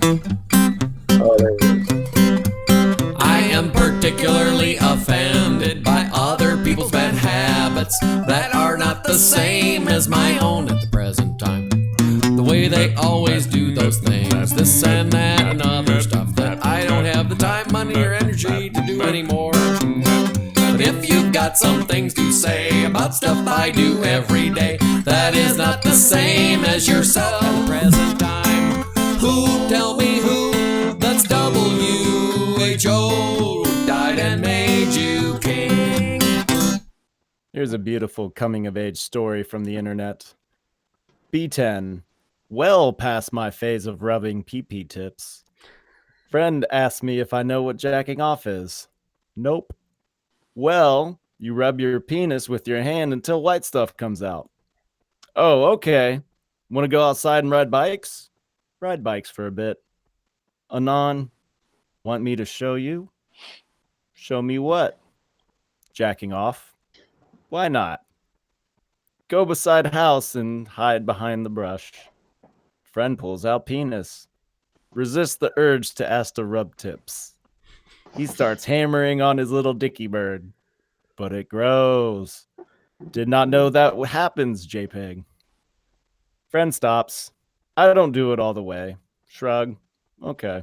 Oh, there it is. I am particularly offended by other people's bad habits that are not the same as my own at the present time. The way they always do those things, this and that and other stuff that I don't have the time, money, or energy to do anymore. But if you've got some things to say about stuff I do every day, that is not the same as yourself at the present time. Who, tell me who, that's WHO, died and made you king. Here's a beautiful coming-of-age story from the internet. B10. Well past my phase of rubbing pee-pee tips. Friend asked me if I know what jacking off is. Nope. Well, you rub your penis with your hand until white stuff comes out. Oh, okay. Want to go outside and ride bikes? Ride bikes for a bit. Anon, want me to show you? Show me what? Jacking off. Why not? Go beside house and hide behind the brush. Friend pulls out penis. Resist the urge to ask to rub tips. He starts hammering on his little dicky bird. But it grows. Did not know that happens, JPEG. Friend stops. I don't do it all the way. Shrug. Okay.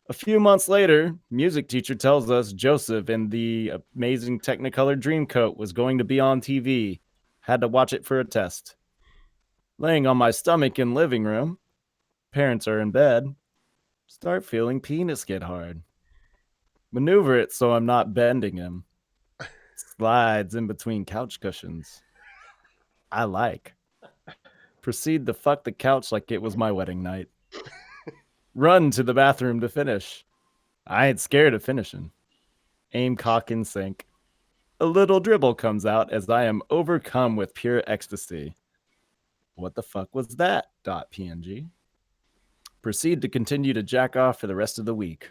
A few months later, music teacher tells us Joseph in the amazing Technicolor Dreamcoat was going to be on TV. Had to watch it for a test. Laying on my stomach in living room. Parents are in bed. Start feeling penis get hard. Maneuver it so I'm not bending him. Slides in between couch cushions. I like. Proceed to fuck the couch like it was my wedding night. Run to the bathroom to finish. I ain't scared of finishing. Aim, cock, and sink. A little dribble comes out as I am overcome with pure ecstasy. What the fuck was that? .png. Proceed to continue to jack off for the rest of the week.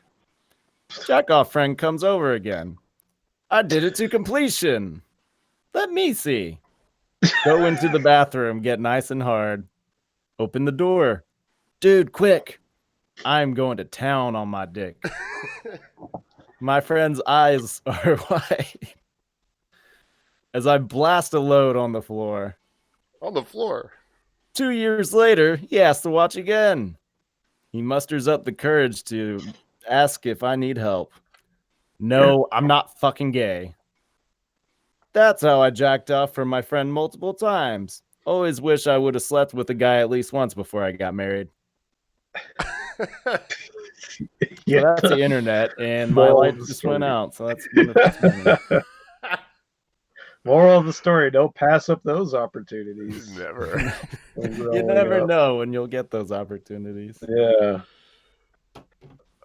Jack off friend comes over again. I did it to completion. Let me see. Go into the bathroom, get nice and hard. Open the door. Dude, quick. I'm going to town on my dick. My friend's eyes are wide as I blast a load on the floor. On the floor. 2 years later, he has to watch again. He musters up the courage to ask if I need help. No, I'm not fucking gay. That's how I jacked off from my friend multiple times. Always wish I would have slept with a guy at least once before I got married. Yeah. So that's the internet, and my Moral light of the just went story. out. So that's wonderful. Moral of the story: don't pass up those opportunities. Never. You never know when you'll get those opportunities. Yeah.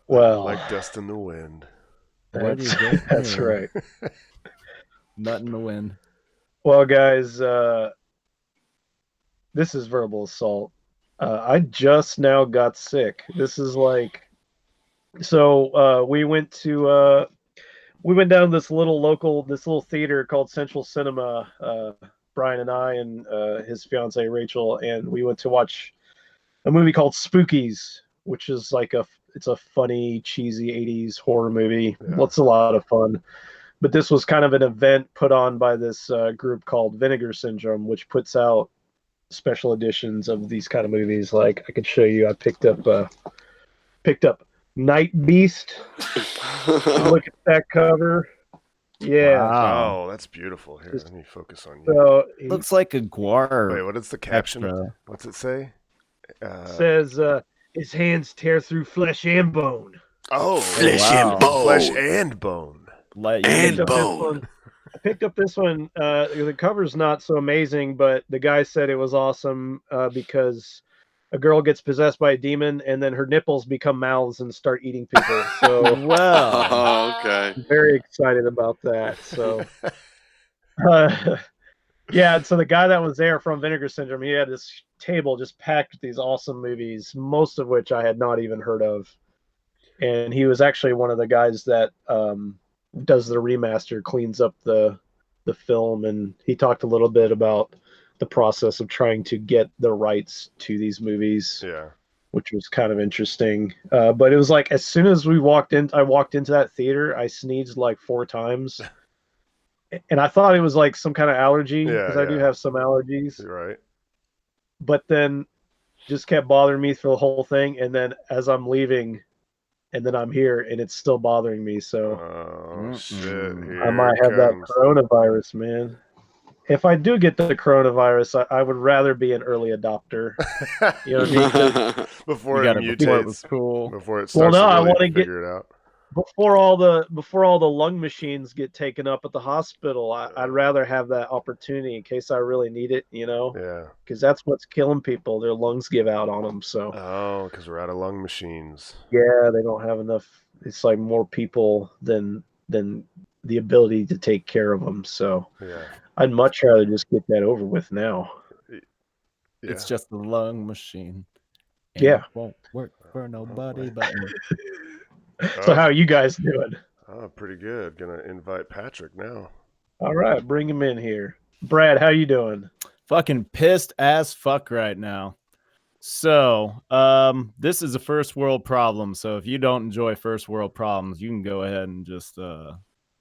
Well, Like dust in the wind. Where do you that's, go that's from right. Nut in the wind. Well, guys, this is verbal assault. I just now got sick. This is like, so we went down this little theater called Central Cinema. Brian and I and his fiance Rachel, and we went to watch a movie called Spookies, which is like it's a funny, cheesy '80s horror movie. Yeah. It's a lot of fun. But this was kind of an event put on by this group called Vinegar Syndrome, which puts out special editions of these kind of movies. Like I could show you, I picked up Night Beast. Look at that cover. Yeah. Wow. Oh, that's beautiful. Here, let me focus on you. So Looks like a guar. Wait, what is the caption? extra. What's it say? says his hands tear through flesh and bone. Oh, Flesh wow. and bone. flesh and bone. Like, And Picked up this bone. one. I picked up this one. The cover's not so amazing, but the guy said it was awesome because a girl gets possessed by a demon and then her nipples become mouths and start eating people. So well, Oh, okay. I'm very excited about that. So yeah, so the guy that was there from Vinegar Syndrome, he had this table just packed with these awesome movies, most of which I had not even heard of. And he was actually one of the guys that does the remaster, cleans up the film, and he talked a little bit about the process of trying to get the rights to these movies. Yeah. which was kind of interesting. But it was like as soon as I walked into that theater, I sneezed like 4 times, and I thought it was like some kind of allergy Yeah, because I do yeah. have some allergies. You're right. But then just kept bothering me through the whole thing, and then as I'm leaving, and then I'm here, and it's still bothering me. So Oh shit! I Here might it have that comes. coronavirus, man. If I do get the coronavirus, I would rather be an early adopter. You know what I mean? 'Cause You Before it got it before it was mutates, cool. before it well, starts no, to I really want to get figure it out. before all the lung machines get taken up at the hospital. I'd rather have that opportunity in case I really need it. Yeah. Because that's what's killing people. Their lungs give out on them. So Oh, because we're out of lung machines. yeah, they don't have enough. It's like more people than the ability to take care of them. So Yeah. I'd much rather just get that over with now. It's Yeah. just the lung machine. And Yeah. it won't work for nobody but me. So Oh, how are you guys doing? oh, pretty good. Gonna invite Patrick now. All right, bring him in here. Brad, how you doing? Fucking pissed as fuck right now. So, this is a first world problem. So if you don't enjoy first world problems, you can go ahead and just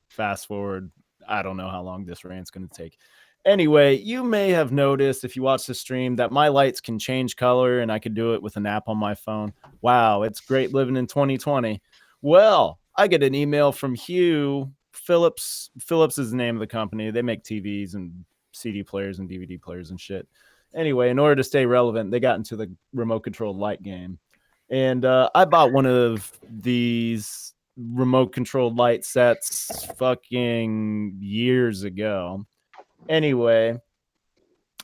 fast forward. I don't know how long this rant's going to take. Anyway, you may have noticed if you watch the stream that my lights can change color and I could do it with an app on my phone. Wow, it's great living in 2020. Well, I get an email from Hugh Phillips. Phillips is the name of the company. They make TVs and CD players and DVD players and shit. Anyway, in order to stay relevant, they got into the remote controlled light game. And I bought one of these remote controlled light sets fucking years ago. Anyway,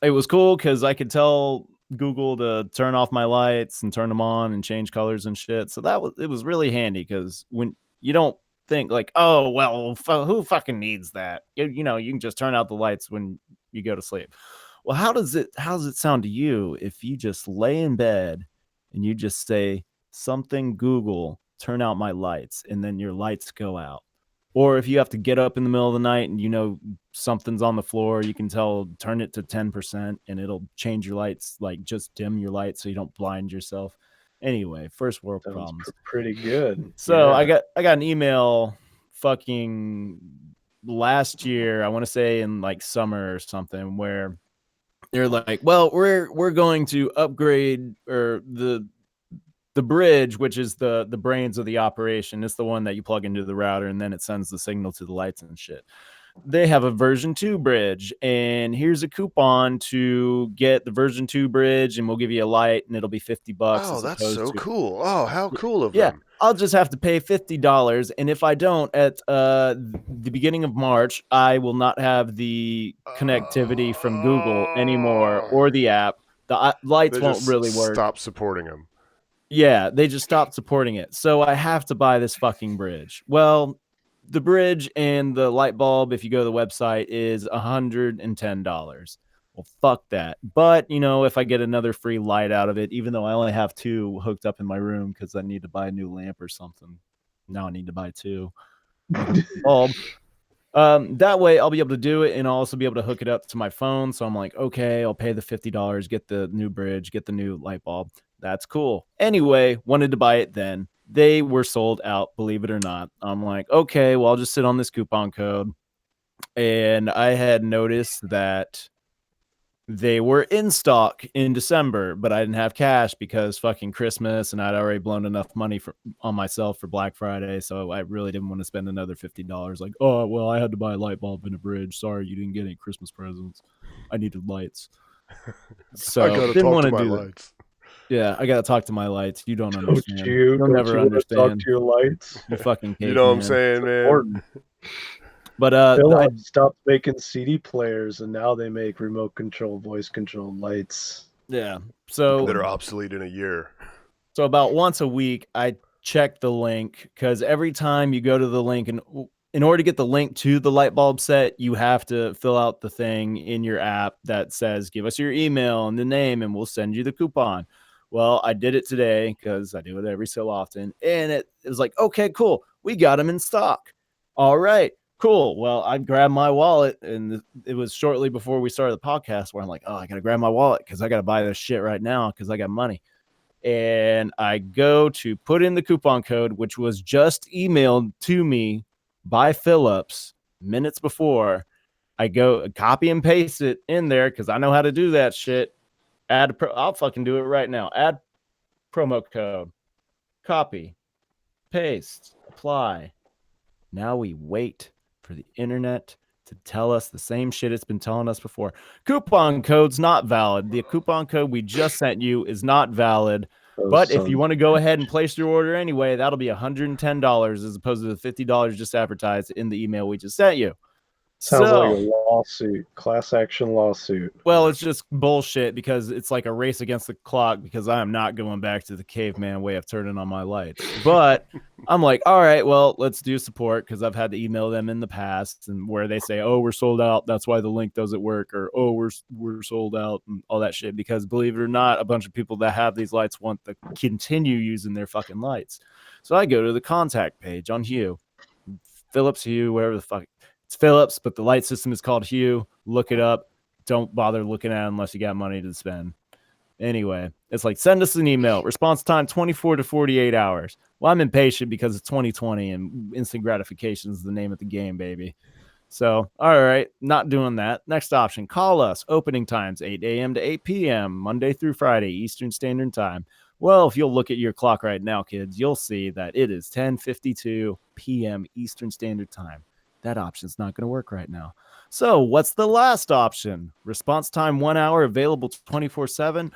it was cool because I could tell Google to turn off my lights and turn them on and change colors and shit. So it was really handy because when you don't think like, oh well, who fucking needs that? You know, you can just turn out the lights when you go to sleep. Well, how does it sound to you if you just lay in bed and you just say something Google, turn out my lights, and then your lights go out? Or if you have to get up in the middle of the night and you know something's on the floor, you can tell turn it to 10% and it'll change your lights, like just dim your lights so you don't blind yourself. Anyway, first world Sounds problems. pretty good. So Yeah. I got an email fucking last year, I want to say in like summer or something, where they're like, well, we're going to upgrade or the bridge, which is the brains of the operation. It's the one that you plug into the router and then it sends the signal to the lights and shit. They have a version 2 bridge, and here's a coupon to get the version 2 bridge, and we'll give you a light, and it'll be $50 Oh, as that's opposed so to cool. Oh, how cool of yeah. them. I'll just have to pay $50, and if I don't at the beginning of March, I will not have the connectivity from Google anymore Oh, or the app. The lights they won't just really work. stop supporting him. Yeah, they just stopped supporting it. So I have to buy this fucking bridge. Well, the bridge and the light bulb, if you go to the website, is $110. Well, fuck that. But, you know, if I get another free light out of it, even though I only have 2 hooked up in my room because I need to buy a new lamp or something. Now I need to buy 2. Bulb. That way I'll be able to do it and I'll also be able to hook it up to my phone. So I'm like, okay, I'll pay the $50, get the new bridge, get the new light bulb. That's cool. Anyway, wanted to buy it then. They were sold out, believe it or not. I'm like, okay, well, I'll just sit on this coupon code. And I had noticed that they were in stock in December, but I didn't have cash because fucking Christmas and I'd already blown enough money on myself for Black Friday. So I really didn't want to spend another $50. Like, oh, well, I had to buy a light bulb and a bridge. Sorry, you didn't get any Christmas presents. I needed lights. So I gotta didn't talk want to to my do that. lights. Yeah, I got to talk to my lights. You don't Don't understand. you? You'll Don't never you want to talk understand. to your lights? You fucking You know what I'm caveman. saying, man? Important. But Philips stopped making CD players, and now they make remote control, voice control lights. yeah. So That are obsolete in a year. So about once a week, I check the link because every time you go to the link, and in order to get the link to the light bulb set, you have to fill out the thing in your app that says, give us your email and the name, and we'll send you the coupon. Well, I did it today because I do it every so often. And it was like, okay, cool. We got them in stock. All right, cool. Well, I grabbed my wallet, and it was shortly before we started the podcast where I'm like, oh, I got to grab my wallet because I got to buy this shit right now because I got money. And I go to put in the coupon code, which was just emailed to me by Phillips minutes before. I go copy and paste it in there because I know how to do that shit. I'll fucking do it right now. Add promo code, copy, paste, apply. Now we wait for the internet to tell us the same shit it's been telling us before. Coupon code's not valid. The coupon code we just sent you is not valid. But if you want to go ahead and place your order anyway, that'll be $110 as opposed to the $50 just advertised in the email we just sent you. Sounds like a lawsuit, class action lawsuit. Well, it's just bullshit because it's like a race against the clock because I am not going back to the caveman way of turning on my lights. But I'm like, all right, well, let's do support because I've had to email them in the past and where they say, oh, we're sold out. That's why the link doesn't work, or oh, we're sold out and all that shit. Because believe it or not, a bunch of people that have these lights want to continue using their fucking lights. So I go to the contact page on Hue, Philips Hue, whatever the fuck. It's Philips, but the light system is called Hue. Look it up. Don't bother looking at it unless you got money to spend. Anyway, it's like, send us an email. Response time, 24 to 48 hours. Well, I'm impatient because it's 2020 and instant gratification is the name of the game, baby. So, all right, not doing that. Next option, call us. Opening times, 8 a.m. to 8 p.m., Monday through Friday, Eastern Standard Time. Well, if you'll look at your clock right now, kids, you'll see that it is 10:52 p.m. Eastern Standard Time. That option's not going to work right now. So what's the last option? Response time 1 hour, available 24/7.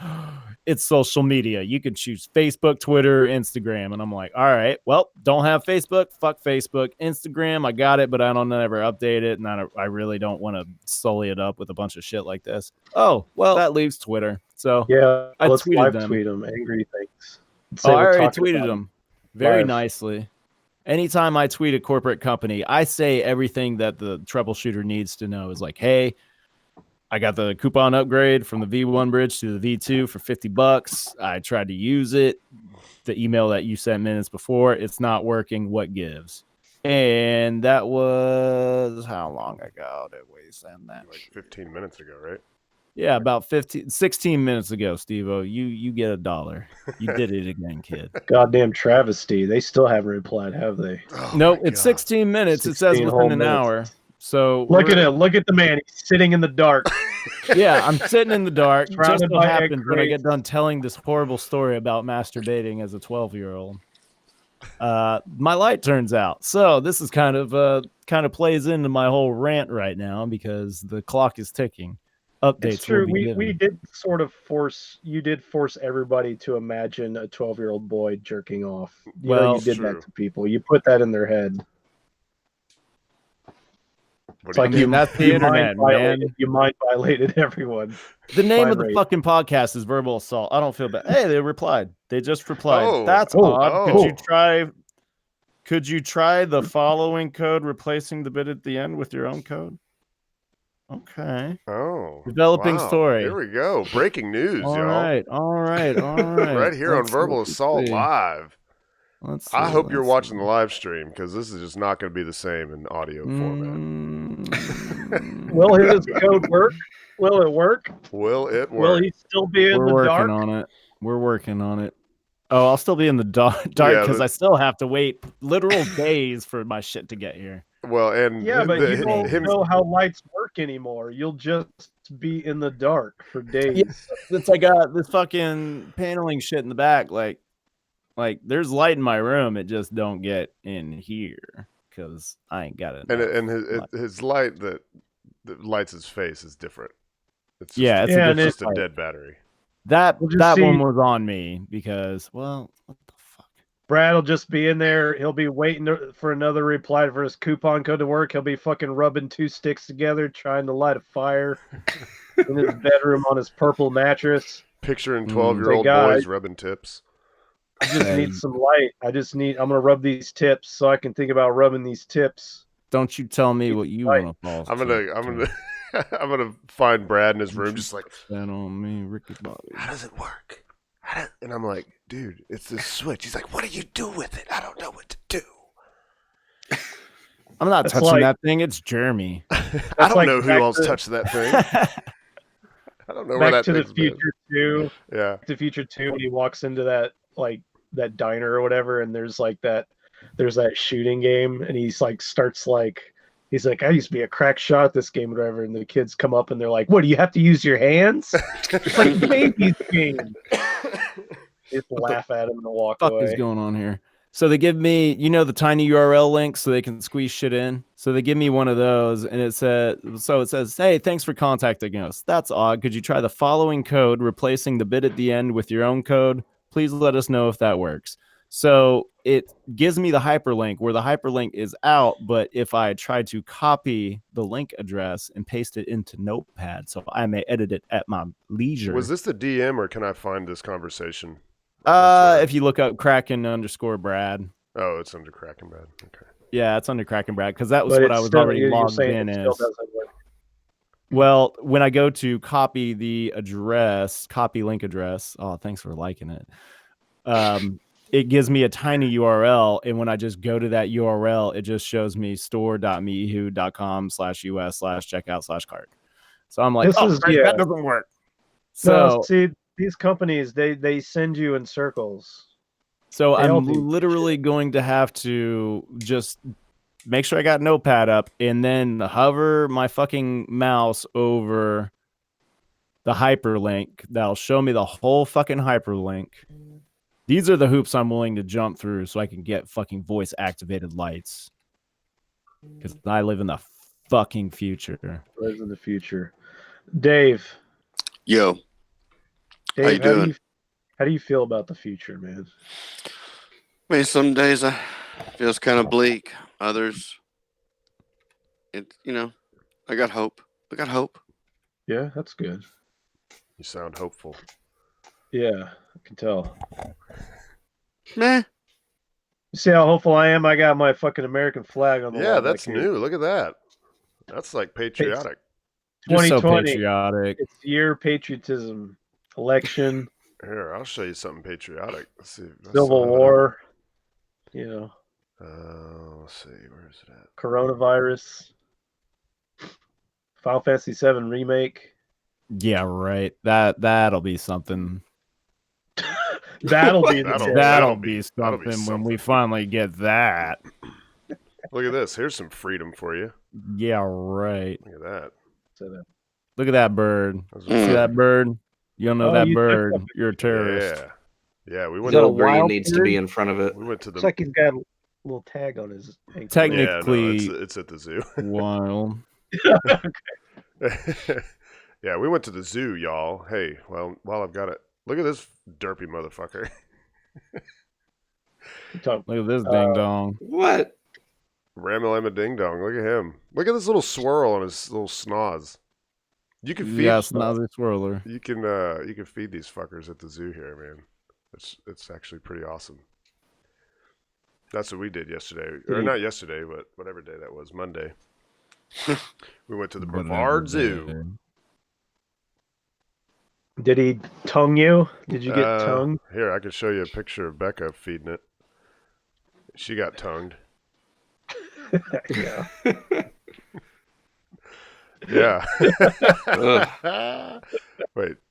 It's social media. You can choose Facebook, Twitter, Instagram. And I'm like, all right, well, don't have Facebook. Fuck Facebook. Instagram, I got it, but I don't ever update it. And I really don't want to sully it up with a bunch of shit like this. Oh, well, that leaves Twitter. So yeah, I let's tweeted live tweet them. Angry things. I already tweeted them very nicely. Anytime I tweet a corporate company, I say everything that the troubleshooter needs to know is like, hey, I got the coupon upgrade from the V1 bridge to the V2 for $50. I tried to use it. The email that you sent minutes before, it's not working. What gives? And that was how long ago did we send that? Like 15 minutes ago, right? Yeah, about 16 minutes ago, Steve-O. You get $1. You did it again, kid. Goddamn travesty. They still haven't replied, have they? Oh, nope, it's 16 minutes. 16 it says within an hour. So look at it. Look at the man. He's sitting in the dark. Yeah, I'm sitting in the dark. Just what happens when I get done telling this horrible story about masturbating as a 12-year-old. My light turns out. So this is kind of plays into my whole rant right now because the clock is ticking. Updates. It's true. We did sort of force everybody to imagine a 12-year-old boy jerking off. You did that to people. You put that in their head. It's like that's the internet, man. You mind violated everyone. The name of the fucking podcast is Verbal Assault. I don't feel bad. Hey, they replied. They just replied. Oh, that's odd. Could you try the following code replacing the bit at the end with your own code? Okay. Oh. Developing story. Here we go. Breaking news, all y'all. All right. Right here on Verbal Assault Live. I hope you're watching the live stream because this is just not going to be the same in audio format. Will his code work? Will it work? Will it work? Will he still be in the dark? We're working on it. Oh, I'll still be in the dark because I still have to wait literal days for my shit to get here. Well, and but you don't know how lights work anymore. You'll just be in the dark for days. Yeah, since I got this fucking paneling shit in the back, like there's light in my room, it just don't get in here because I ain't got it. And his light that lights his face is different. It's just a dead battery. That one was on me because, well, what the fuck? Brad will just be in there. He'll be waiting for another reply for his coupon code to work. He'll be fucking rubbing two sticks together, trying to light a fire in his bedroom on his purple mattress. Picturing 12-year-old boys rubbing tips. I just need some light. I'm going to rub these tips so I can think about rubbing these tips. Don't you tell me what you want to fall. I'm gonna find Brad in his room, just like stand on me, Ricky Bobby. How does it work? And I'm like, dude, it's this switch. He's like, what do you do with it? I don't know what to do. I'm not touching that thing. It's Jeremy. I don't know who else touched that thing. I don't know where that Back to the Future 2. Yeah. Back to the Future 2 when he walks into that that diner or whatever, and there's that shooting game, and he's like I used to be a crack shot at this game or whatever, and the kids come up and they're like, what, do you have to use your hands? It's like a baby's game. Just laugh at him and walk fuck away. Is going on here? So they give me, the tiny URL link so they can squeeze shit in. So they give me one of those, and it says, hey, thanks for contacting us. That's odd. Could you try the following code, replacing the bit at the end with your own code? Please let us know if that works. So it gives me the hyperlink where the hyperlink is out, but if I try to copy the link address and paste it into Notepad so I may edit it at my leisure. Was this the DM, or can I find this conversation? If you look up Kraken_Brad. Oh, it's under Kraken Brad. Okay. Yeah, it's under Kraken Brad because that was what I was already logged in as. Well, when I go to copy the address, copy link address. Oh, thanks for liking it. It gives me a tiny URL, and when I just go to that URL, it just shows me store.meehoo.com/us/checkout/cart. So I'm like, that doesn't work. So see, these companies they send you in circles. So I'm literally going to have to just make sure I got Notepad up and then hover my fucking mouse over the hyperlink. That'll show me the whole fucking hyperlink. These are the hoops I'm willing to jump through so I can get fucking voice activated lights. Because I live in the fucking future. Live in the future. Dave. Yo. Dave, how you doing? How do you feel about the future, man? I mean, some days it feels kind of bleak. Others, I got hope. I got hope. Yeah, that's good. You sound hopeful. Yeah, I can tell. Meh. You see how hopeful I am? I got my fucking American flag on the wall. Yeah, that's new. Look at that. That's like patriotic. 2020. So patriotic. It's year patriotism. Election. Here, I'll show you something patriotic. Let's see. Civil War. Let's see. Where is it at? Coronavirus. Final Fantasy VII Remake. Yeah, right. That'll be something. That'll be something when we finally get that. Look at this. Here's some freedom for you. Yeah, right. Look at that. Look at that bird. See that bird? You don't know that bird. You're a terrorist. Yeah. We went. Little green needs to be in front of it. We went to the. Looks like he's got a little tag on his ankle. Technically, it's at the zoo. Wild. Yeah, we went to the zoo, y'all. Hey, well, while I've got it, look at this derpy motherfucker. Look at this ding dong. What? Ramalama ding dong. Look at him. Look at this little swirl on his little snoz. You can feed. Yeah, snazzy swirler. You can feed these fuckers at the zoo here, man. It's actually pretty awesome. That's what we did yesterday, or not yesterday, but whatever day that was, Monday. We went to the Brevard Zoo. Did he tongue you? Did you get tongued? Here, I can show you a picture of Becca feeding it. She got tongued. Yeah. Yeah.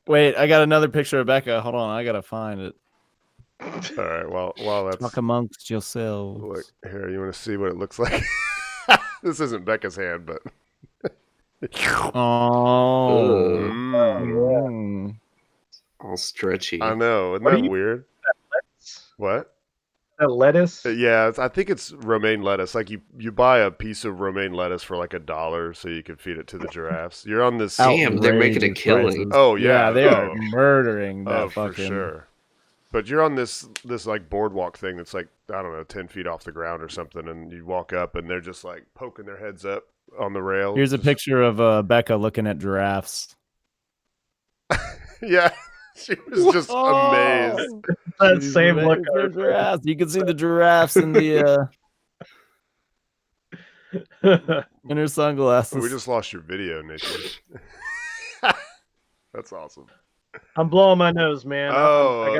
Wait, I got another picture of Becca. Hold on, I gotta find it. All right, well, that's... Talk amongst yourselves. Look, here, you want to see what it looks like? This isn't Becca's hand, but... Oh. All stretchy. I know. Isn't that weird? What? That lettuce? Yeah, I think it's romaine lettuce. Like you buy a piece of romaine lettuce for like $1 so you can feed it to the giraffes. You're on this. Damn, they're making a killing. Prices. Oh yeah, they are murdering that fucking. For sure. But you're on this like boardwalk thing that's like, I don't know, 10 feet off the ground or something, and you walk up and they're just like poking their heads up on the rail. Here's a picture of Becca looking at giraffes. Yeah. She was just amazed. That same look. Giraffes. You can see the giraffes in the in her sunglasses. We just lost your video, Nathan. That's awesome. I'm blowing my nose, man.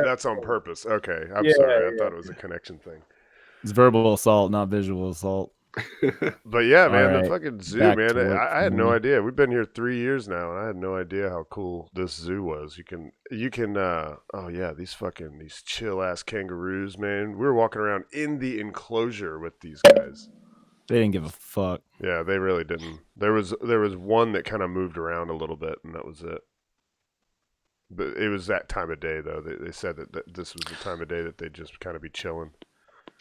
That's on purpose. Okay, I'm sorry. I thought it was a connection thing. It's verbal assault, not visual assault. But yeah, man, All the right, fucking zoo, back man. to work I for had no me. idea. We've been here 3 years now, and I had no idea how cool this zoo was. You can. Oh yeah, these chill ass kangaroos, man. We were walking around in the enclosure with these guys. They didn't give a fuck. Yeah, they really didn't. There was one that kind of moved around a little bit, and that was it. But it was that time of day, though. They said that this was the time of day that they'd just kind of be chilling.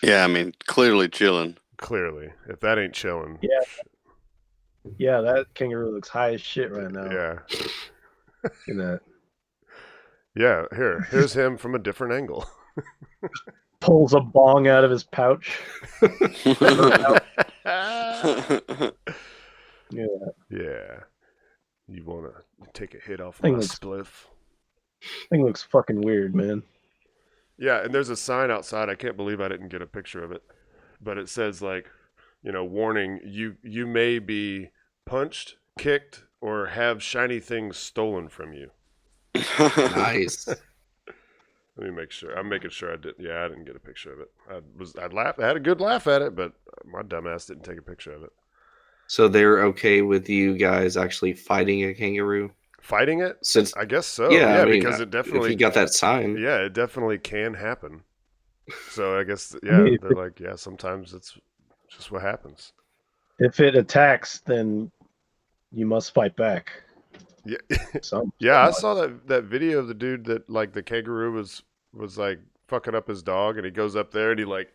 Yeah, I mean, clearly chilling. Clearly, if that ain't chilling, Yeah. Yeah, that kangaroo looks high as shit right now. yeah, Look at that. yeah. Here's him from a different angle. Pulls a bong out of his pouch. Yeah. Yeah. You want to take a hit off Thing my looks- spliff? Thing looks fucking weird, man. Yeah, and there's a sign outside. I can't believe I didn't get a picture of it. But it says, like, warning, you may be punched, kicked, or have shiny things stolen from you. Nice. Let me make sure. I'm making sure I didn't. Yeah, I didn't get a picture of it. I'd laugh. I had a good laugh at it, but my dumbass didn't take a picture of it. So they're okay with you guys actually fighting a kangaroo? Fighting it? Since I guess so. yeah, I mean, because it definitely. if you got that sign, Yeah, it definitely can happen. So I guess mean, they're like, yeah, sometimes it's just what happens. If it attacks, then you must fight back. Yeah, Some, yeah. I somewhat. saw that video of the dude that, like, the kangaroo was like fucking up his dog, and he goes up there and he, like,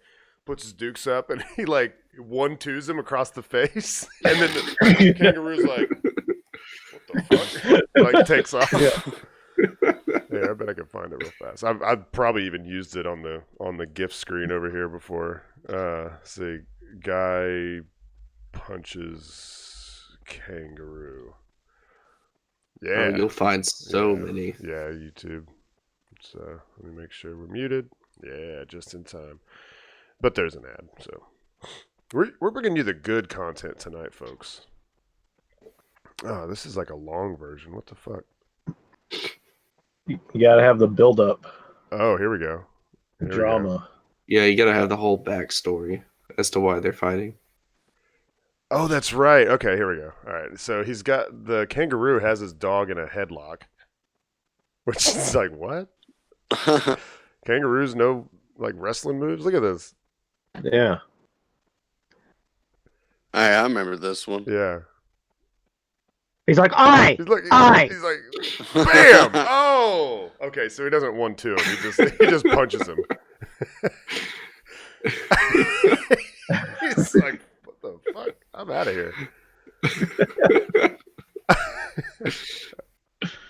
puts his dukes up and he, like, 1-2s him across the face, and then the kangaroo's like, what the fuck? Like, takes off. Yeah, I bet I can find it real fast. I've probably even used it on the GIF screen over here before. See, guy punches kangaroo. Yeah, oh, you'll find so Yeah. many. Yeah, YouTube. So let me make sure we're muted. Yeah, just in time. But there's an ad, so we're bringing you the good content tonight, folks. Oh, this is like a long version. What the fuck? You gotta have the build up, Oh, here we go. Here we go. drama. Yeah, you gotta have the whole backstory as to why they're fighting. Oh, that's right. Okay, here we go. All right. So the kangaroo has his dog in a headlock, which is like, what? Kangaroos know, like, wrestling moves? Look at this. Yeah. I remember this one. Yeah. He's like, "Aye, He's like, aye." he's like, bam! Oh! Okay, so he doesn't 1-2 him. He just punches him. He's like, what the fuck? I'm out of here.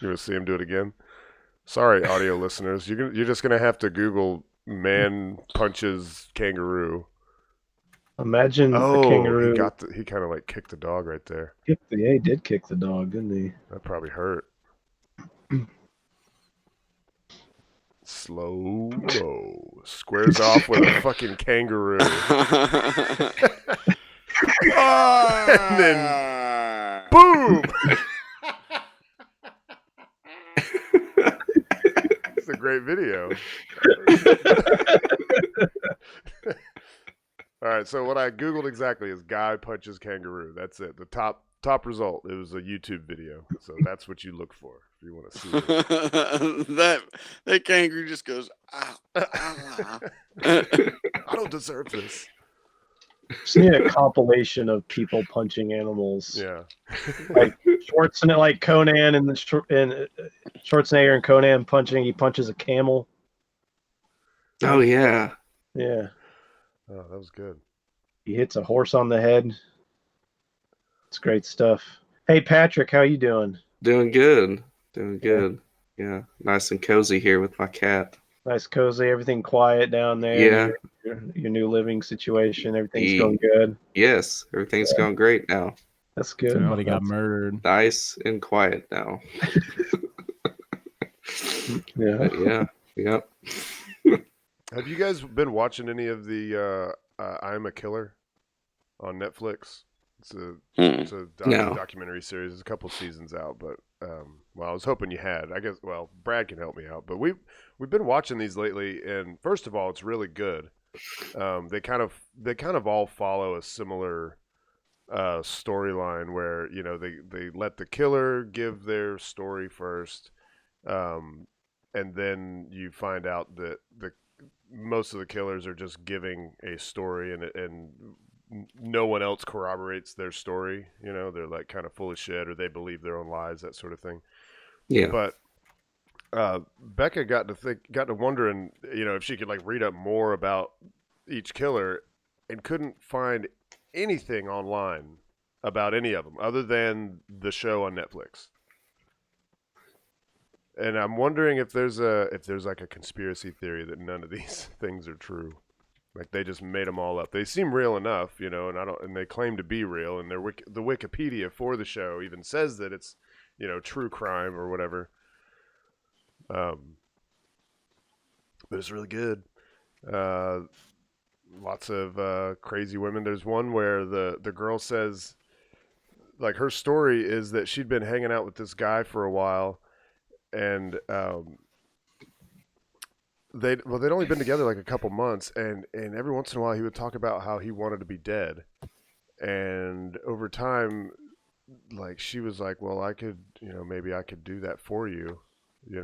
You want to see him do it again? Sorry, audio listeners. You're just gonna have to Google "man punches kangaroo." Imagine the Oh, kangaroo. he kind of like kicked the dog right there. Yeah, he did kick the dog, didn't he? That probably hurt. Slow mo. Squares off with a fucking kangaroo. And then boom! It's a great video. All right, so what I Googled exactly is guy punches kangaroo. That's it. The top result. It was a YouTube video. So that's what you look for if you want to see it. that kangaroo just goes, ow, ow. I don't deserve this. Just need a compilation of people punching animals. Yeah. Like Schwarzenegger, like Conan and Schwarzenegger and Conan punching. He punches a camel. Oh yeah. Yeah. Oh, that was good. He hits a horse on the head. It's great stuff. Hey Patrick, how you doing? Doing good. Doing good. Yeah. Nice and cozy here with my cat. Nice, cozy. Everything quiet down there. Yeah. Your new living situation. Everything's Yeah. going good. Yes, everything's going great now. That's good. Somebody got That's- murdered. Nice and quiet now. Yeah. But yeah. Yep. Have you guys been watching any of the I'm a Killer on Netflix? It's a No. documentary series. There's a couple seasons out, but well, I was hoping you had. I guess, well, Brad can help me out. But we've been watching these lately, and first of all, it's really good. they kind of all follow a similar storyline where they let the killer give their story first, and then you find out that most of the killers are just giving a story, and no one else corroborates their story. They're like kind of full of shit, or they believe their own lies, that sort of thing. Yeah. But Becca got to wondering, if she could like read up more about each killer, and couldn't find anything online about any of them other than the show on Netflix. And I'm wondering if there's like a conspiracy theory that none of these things are true. Like they just made them all up. They seem real enough, and they claim to be real. And the Wikipedia for the show even says that it's, true crime or whatever. But it's really good. Lots of crazy women. There's one where the girl says, like, her story is that she'd been hanging out with this guy for a while, and they'd only been together like a couple months, and every once in a while he would talk about how he wanted to be dead, and over time, like, she was like, well, I could, maybe I could do that for you, I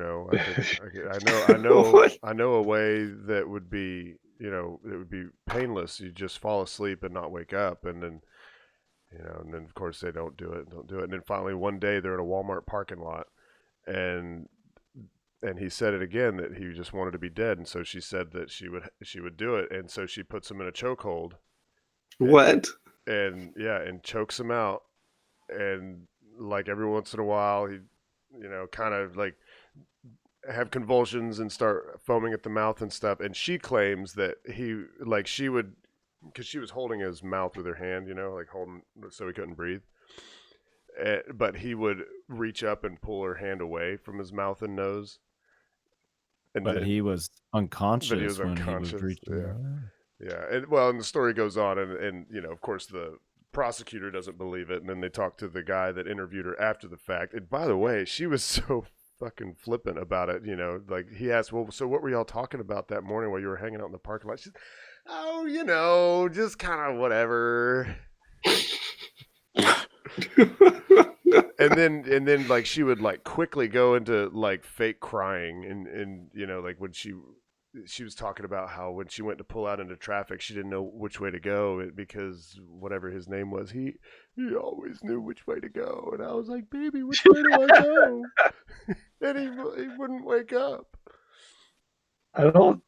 know a way that would be, it would be painless. You just fall asleep and not wake up, and then of course they don't do it, and then finally one day they're in a Walmart parking lot, and he said it again, that he just wanted to be dead, and so she said that she would do it, and so she puts him in a chokehold. What? And chokes him out, and like every once in a while he, kind of like have convulsions and start foaming at the mouth and stuff. And she claims that she would, because she was holding his mouth with her hand, like holding so he couldn't breathe. But he would reach up and pull her hand away from his mouth and nose. But he was unconscious when he was reaching. Yeah. And the story goes on, and of course the prosecutor doesn't believe it, and then they talk to the guy that interviewed her after the fact. And by the way, she was so fucking flippant about it, like he asked, well, so what were y'all talking about that morning while you were hanging out in the parking lot? She's, oh, just kind of whatever. and then like she would like quickly go into like fake crying, and like when she was talking about how when she went to pull out into traffic, she didn't know which way to go because whatever his name was, he always knew which way to go. And I was like, baby, which way do I go? And he wouldn't wake up. I don't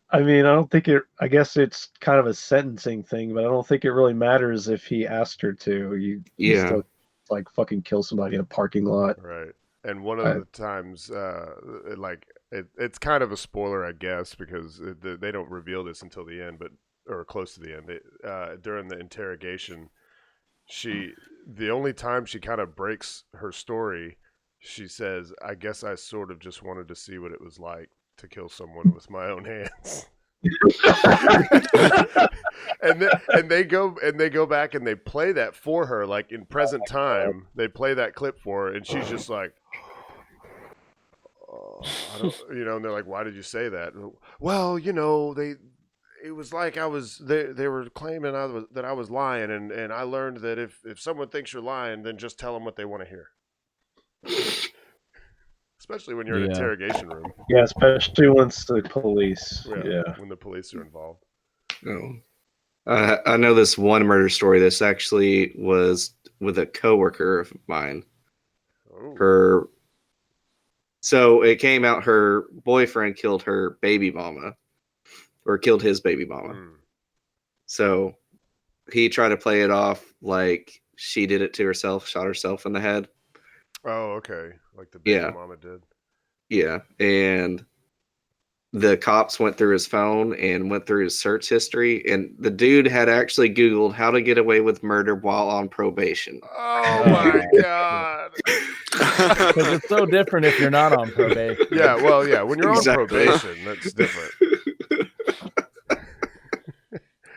think I guess it's kind of a sentencing thing, but I don't think it really matters if he asked her to. You still like fucking kill somebody in a parking lot. Right. And one of the times, it's kind of a spoiler, I guess, because they don't reveal this until the end, or close to the end. During the interrogation, the only time she kind of breaks her story, she says, I guess I sort of just wanted to see what it was like to kill someone with my own hands. and they go back and they play that for her, like in present time. They play that clip for her, and she's just like, I don't, and they're like, why did you say that? Well, it was like they were claiming that I was lying, and I learned that if someone thinks you're lying, then just tell them what they want to hear. Especially when you're in an interrogation room. Yeah, especially once the police. Yeah. When the police are involved. Oh. I know this one murder story. This actually was with a coworker of mine. Oh. So it came out her boyfriend killed her baby mama, or killed his baby mama. Mm. So he tried to play it off like she did it to herself, shot herself in the head. Oh, okay. Like the baby mama did. Yeah. And the cops went through his phone and went through his search history. And the dude had actually Googled how to get away with murder while on probation. Oh, my God. Because it's so different if you're not on probation. Yeah, well, yeah. When you're on probation, that's different.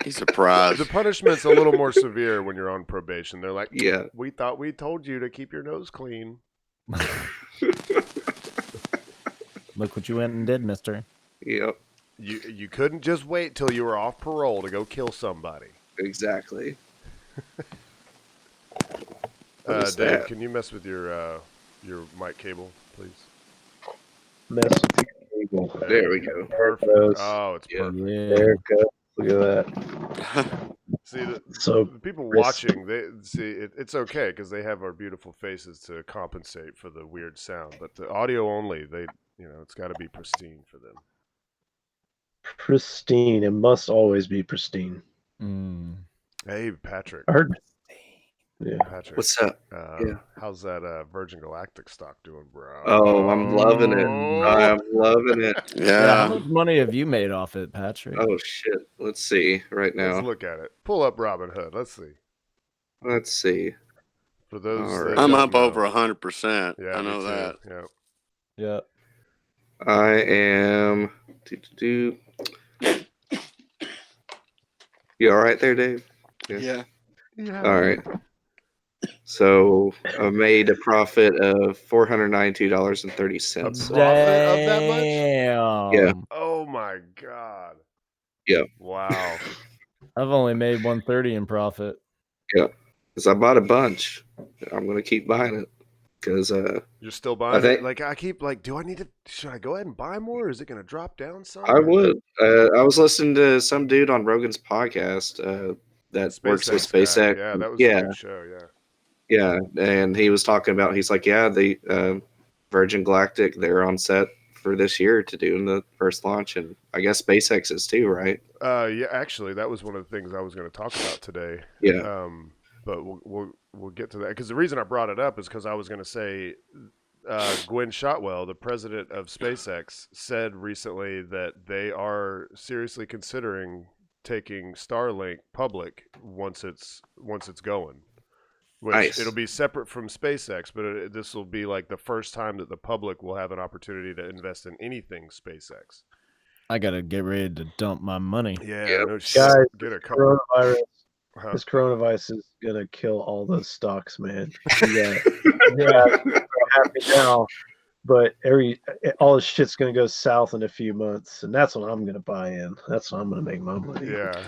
He's surprised. The punishment's a little more severe when you're on probation. They're like, yeah, we thought we told you to keep your nose clean. Look what you went and did, mister. Yep. You couldn't just wait till you were off parole to go kill somebody. Exactly. What is Dave, that? can you mess with your mic cable, please? Mess with your cable. There we go. Perfect. goes. Oh, it's Yeah. perfect. There it goes. Look at that. See, the So people crisp. watching, it's okay because they have our beautiful faces to compensate for the weird sound. But the audio only, it's got to be pristine for them. Pristine. It must always be pristine. Hey, Patrick. I heard. Yeah. Patrick. What's up? Yeah. How's that Virgin Galactic stock doing, bro? Oh, I'm loving it. I'm loving it. Yeah, how Yeah. much money have you made off it, Patrick? Oh shit. Let's see right now. Let's look at it. Pull up Robin Hood. Let's see. Let's see. For those All that right. I'm don't up know. over 100%. Yeah, I me know too. that. Yeah. Yeah. I am. You all right there, Dave? Yeah. All right. So I made a profit of $492.30. A profit of that much? Damn. Yeah. Oh my god. Yeah. Wow. I've only made 130 in profit. Yeah. Because I bought a bunch. I'm gonna keep buying it. Because You're still buying think- it? Like I keep like, should I go ahead and buy more? Or is it gonna drop down some? I would. I was listening to some dude on Rogan's podcast that works with guy. SpaceX. Yeah, that was a Yeah. good show. Yeah. Yeah, and he was talking about. He's like, yeah, the Virgin Galactic, they're on set for this year to do the first launch, and I guess SpaceX is too, right? Yeah. Actually, that was one of the things I was going to talk about today. Yeah. But we'll get to that because the reason I brought it up is because I was going to say, Gwen Shotwell, the president of SpaceX, said recently that they are seriously considering taking Starlink public once it's going. Which Nice. It'll be separate from SpaceX, but this will be like the first time that the public will have an opportunity to invest in anything SpaceX. I gotta get ready to dump my money. Yeah, Yep. no shit. Guys, Get a couple. Coronavirus. Huh? This coronavirus is gonna kill all those stocks, man. Yeah, happy now, but all this shit's gonna go south in a few months, and that's when I'm gonna buy in. That's when I'm gonna make my money. Yeah.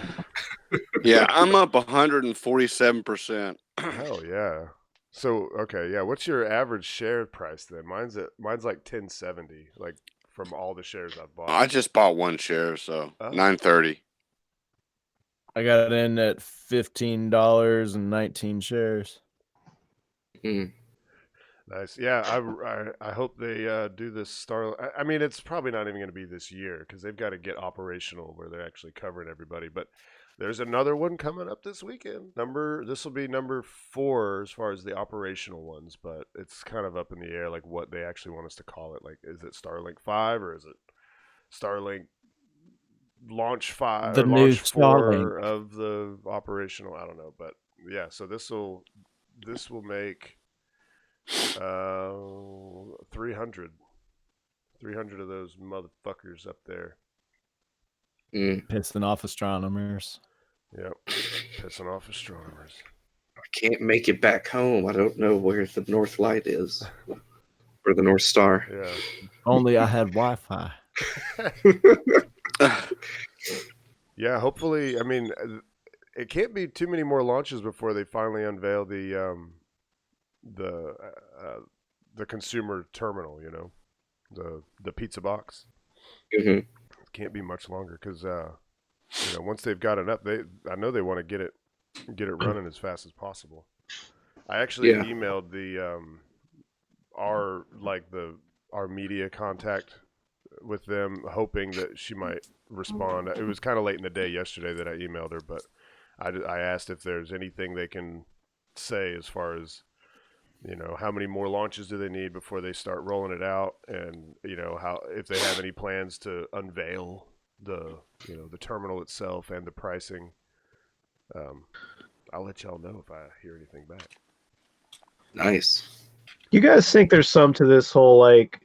Yeah, I'm up 147%. Hell yeah. So okay, yeah. What's your average share price then? Mine's like 1070, like from all the shares I've bought. I just bought one share, so Oh. 930. I got in at $15 and 19 shares. Nice. Yeah, I hope they do this Star. I mean, it's probably not even going to be this year because they've got to get operational where they're actually covering everybody. But there's another one coming up this weekend. This will be number 4 as far as the operational ones, but it's kind of up in the air, like what they actually want us to call it. Like, is it Starlink 5 or is it Starlink Launch 5? The or new Launch 4 Starlink of the operational? I don't know, but yeah. So this will make 300 of those motherfuckers up there. Pissing off astronomers. Yep, pissing off astronomers. I can't make it back home. I don't know where the North Light is, or the North Star. Yeah. Only I had Wi-Fi. Yeah, hopefully. I mean, it can't be too many more launches before they finally unveil the consumer terminal. You know, the pizza box. Mm-hmm. It can't be much longer because once they've got it up, I know they want to get it running as fast as possible. I actually emailed our media contact with them, hoping that she might respond. It was kind of late in the day yesterday that I emailed her, but I asked if there's anything they can say as far as how many more launches do they need before they start rolling it out, and if they have any plans to unveil the terminal itself and the pricing. I'll let y'all know if I hear anything back. Nice. You guys think there's some to this whole like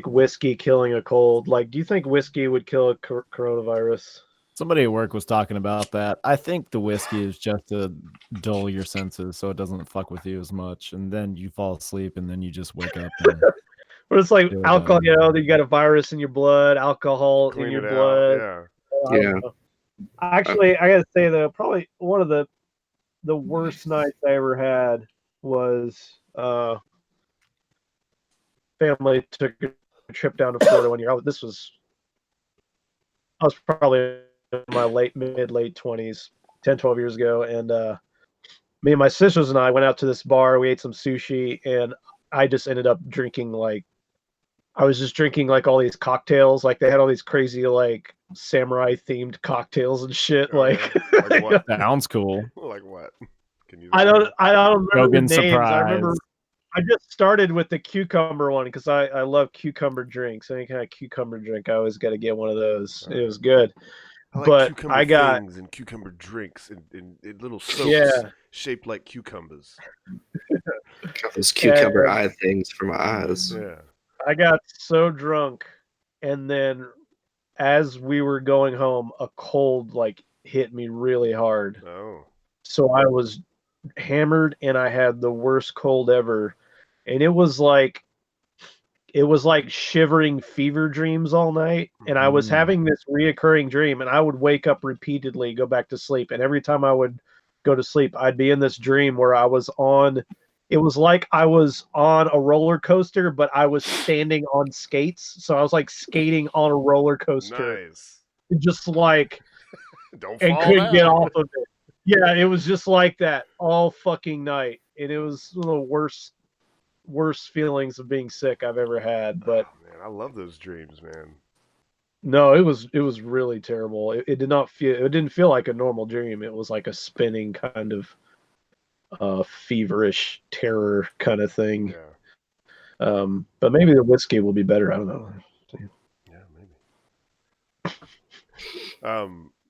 whiskey killing a cold? Like, do you think whiskey would kill a coronavirus? Somebody at work was talking about that. I think the whiskey is just to dull your senses so it doesn't fuck with you as much. And then you fall asleep and then you just wake up. And... But it's like Yeah. alcohol, you got a virus in your blood, alcohol Clean in your it blood. out. I don't Yeah. know. Actually, I gotta say though, probably one of the worst nights I ever had was family took a trip down to Florida one year. I was probably in my late 20s, 10, 12 years ago, and me and my sisters and I went out to this bar. We ate some sushi, and I just ended up drinking I was just drinking like all these cocktails. Like they had all these crazy like samurai themed cocktails and shit. Oh, Like, yeah? Like what? Sounds cool. Like what? Can you? I don't remember Shogun the names. I remember surprise. I just started with the cucumber one because I love cucumber drinks. Any kind of cucumber drink, I always got to get one of those. It was good. I like But cucumber I got things and cucumber drinks and little soaps yeah, shaped like cucumbers. Got those cucumber and eye things for my eyes. Yeah. I got so drunk, and then as we were going home, a cold like hit me really hard. Oh. So I was hammered, and I had the worst cold ever, and it was like shivering fever dreams all night, and I was having this reoccurring dream, and I would wake up repeatedly, go back to sleep, and every time I would go to sleep, I'd be in this dream where it was like I was on a roller coaster, but I was standing on skates, so I was like skating on a roller coaster, Nice. just like Don't and fall couldn't get down. off of it. Yeah, it was just like that all fucking night, and it was one of the worst feelings of being sick I've ever had. But Oh, man, I love those dreams, man. no, it was really terrible. It didn't feel like a normal dream. It was like a spinning kind of feverish terror kind of thing. Yeah. But maybe the whiskey will be better. I don't know. Yeah, maybe.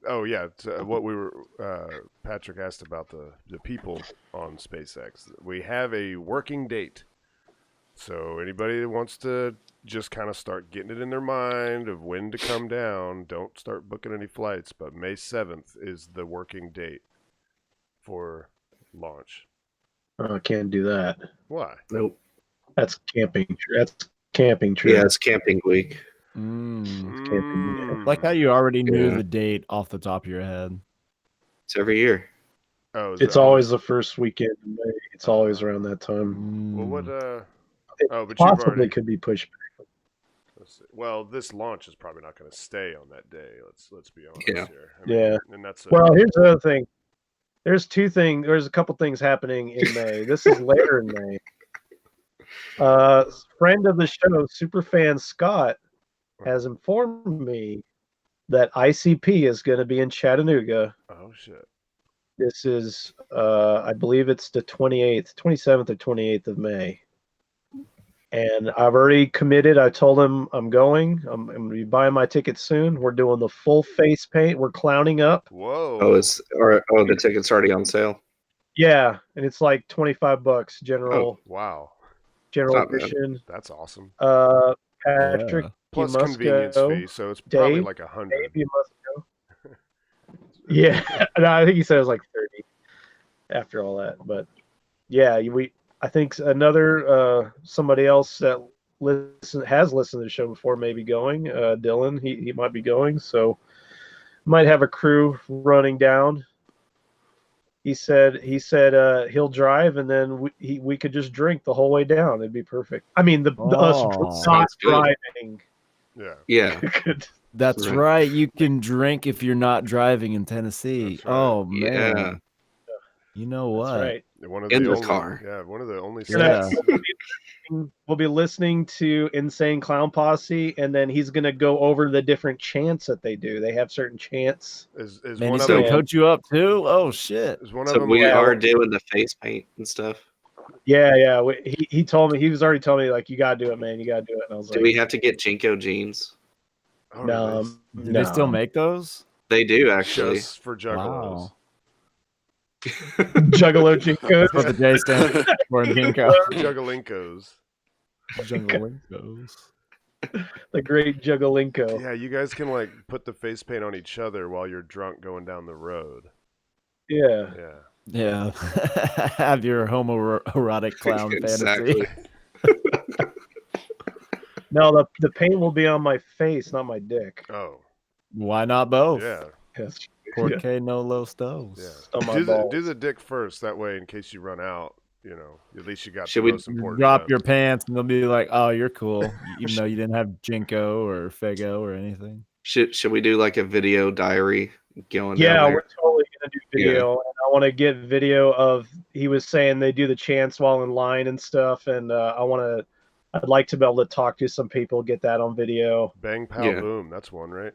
Oh yeah, what we were Patrick asked about the people on SpaceX. We have a working date. So anybody that wants to just kind of start getting it in their mind of when to come down, don't start booking any flights, but May 7th is the working date for launch. I can't do that. Why? Nope. That's camping. That's camping trip. Yeah, it's camping week. Like how you already knew Yeah. the date off the top of your head. It's every year. Oh, It's always the first weekend in May. It's always around that time. Well, what? It Oh, but you've possibly already. could be pushed back. Let's see. Well, this launch is probably not going to stay on that day. Let's be honest Yeah. here. Yeah. And that's Well, here's the other thing. There's a couple things happening in May. This is later in May. Friend of the show, superfan Scott, has informed me that ICP is going to be in Chattanooga. Oh shit. This is, I believe it's the 27th or 28th of May. And I've already committed. I told him I'm going. I'm going to be buying my ticket soon. We're doing the full face paint. We're clowning up. Whoa. Oh, the ticket's already on sale. Yeah, and it's like $25 general. Oh, wow. General Not bad. admission. That's awesome. Patrick, Yeah. Plus you must convenience go. fee, so it's probably Dave, like 100. Dave, you must go. Yeah, no, I think he said it was like 30 after all that. But yeah, I think another somebody else that has listened to the show before may be going. Dylan, he might be going, so might have a crew running down. He said he'll drive, and then we could just drink the whole way down. It'd be perfect. I mean, us not Sounds good. driving. Yeah. Yeah. That's Right. right. You can drink if you're not driving in Tennessee. That's right. Oh man. Yeah. You know what? That's right. One of In the only, car. Yeah, one of the only Yeah. states. We'll be listening to Insane Clown Posse, and then he's gonna go over the different chants that they do. They have certain chants. Is Man, one he's of gonna them? coach you up too. Oh shit. Is one of So them? we like- are doing the face paint and stuff. Yeah. He told me, he was already telling me, like, you gotta do it, man. You gotta do it. And I was Do like, we have to get Jinko jeans? Oh, no, really? Do they still make those? They do actually. Just for juggalos. Wow. Juggalo Jinkos. That's what the J stands for in Ginkgo. Juggalinkos. Jungleinkos. The great Juggalinko. Yeah, you guys can like put the face paint on each other while you're drunk going down the road. Yeah. Yeah. Yeah. Have your homoerotic clown Exactly. fantasy. No, the paint will be on my face, not my dick. Oh, Why not both? yeah, Yes. Porque no los dos. yeah. On my Do balls. the dick first. That way, in case you run out, at least you got Should the we most important Drop steps. your pants and they'll be like, "Oh, you're cool," even though you didn't have Jinko or Fago or anything. Should we do like a video diary going Yeah, down we're there? totally gonna do video, and I want to get video of. He was saying they do the chants while in line and stuff, and I'd like to be able to talk to some people, get that on video. Bang, pow, Yeah. boom. That's one, right?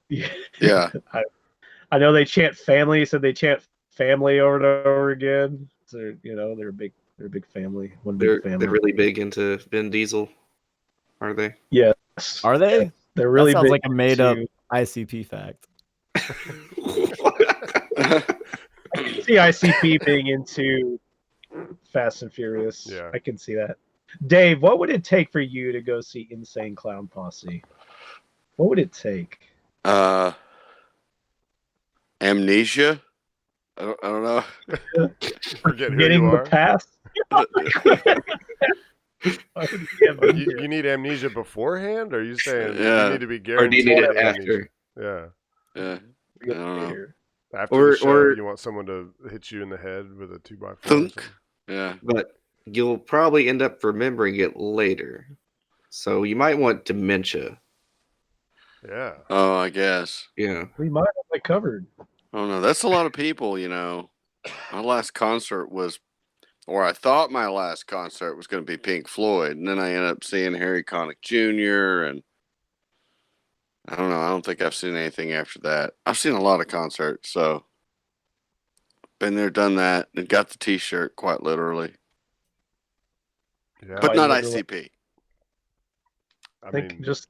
Yeah. I know they chant family, so they chant family over and over again. So they're a big family, one big family. They're really big into Vin Diesel, are they? Yes. Are they? They're really that sounds big like a made up into- ICP fact. I can see ICP being into Fast and Furious. Yeah. I can see that. Dave, what would it take for you to go see Insane Clown Posse? What would it take? Amnesia. I don't know. Forget who Getting you the are. past? You need amnesia beforehand, or are you saying Yeah. you need to be Or do guaranteed you need it of amnesia? after? Yeah. Yeah. I don't know. After the show, Or- you want someone to hit you in the head with a 2x4. or Thunk. something? Yeah. But you'll probably end up remembering it later. So you might want dementia. Yeah. Oh, I guess. Yeah. We might have it covered. Oh no, that's a lot of people. My last concert was, or I thought my last concert was going to be Pink Floyd, and then I ended up seeing Harry Connick Jr. and I don't know. I don't think I've seen anything after that. I've seen a lot of concerts, so been there, done that, and got the T-shirt quite literally, Yeah. but Quite not literally. ICP. I think mean, just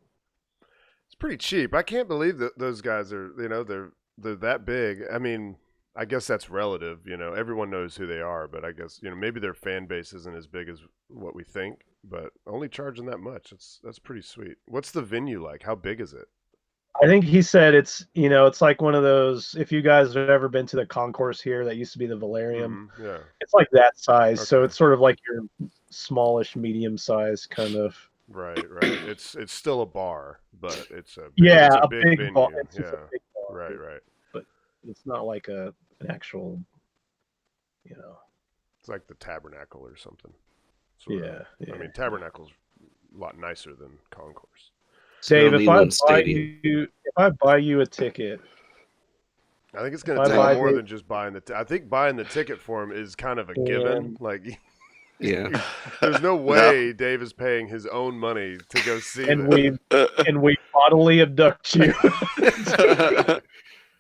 it's pretty cheap. I can't believe that those guys are, they're that big. I mean, I guess that's relative. Everyone knows who they are, but I guess maybe their fan base isn't as big as what we think. But only charging that much, that's pretty sweet. What's the venue like? How big is it? I think he said it's like one of those, if you guys have ever been to the concourse here that used to be the Valerium, Yeah. it's like that size. So Okay. it's sort of like your smallish, medium size kind of. Right. It's still a bar, but it's a Yeah, it's a big big venue. ball. It's just Yeah. a big ball. Right. It's not like an actual, It's like the Tabernacle or something. sort of. Yeah. I mean, Tabernacle's a lot nicer than Concourse. Dave, Still if I Neyland buy Stadium. you a ticket, I think it's going to If I take buy more the- than just buying I think buying the ticket for him is kind of a given. Like, Yeah. there's no way Dave is paying his own money to go see and this. we bodily abduct you.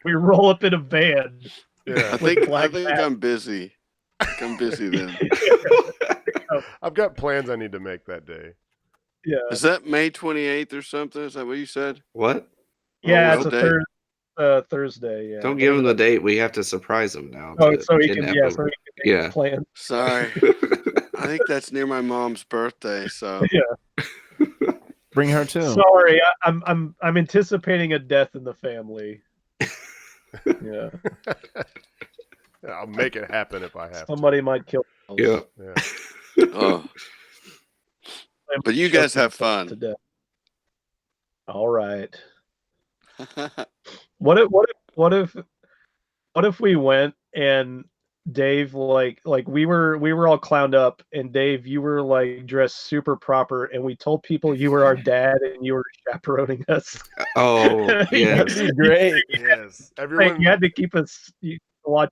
We roll up in a van. Yeah, I think black hat. I'm busy. I'm busy then. I've got plans I need to make that day. Yeah, Is that May 28th or something? Is that what you said? What? yeah, Oh, it's well, a Thursday. Yeah. Don't give him the date. We have to surprise him now. Oh, to so he can kidnap yeah, him. so he can make Yeah. a plan. Sorry. I think that's near my mom's birthday, so Bring her too. Sorry, I'm anticipating a death in the family. Yeah, I'll make it happen if I have somebody might kill. Yeah. to. Yeah. oh. But you guys have fun. To death. All right. What if we went and Dave like we were all clowned up and Dave, you were like dressed super proper and we told people you were our dad and you were chaperoning us. Oh, yes. That'd be great. Yes. Like, Everyone. you had to keep us watch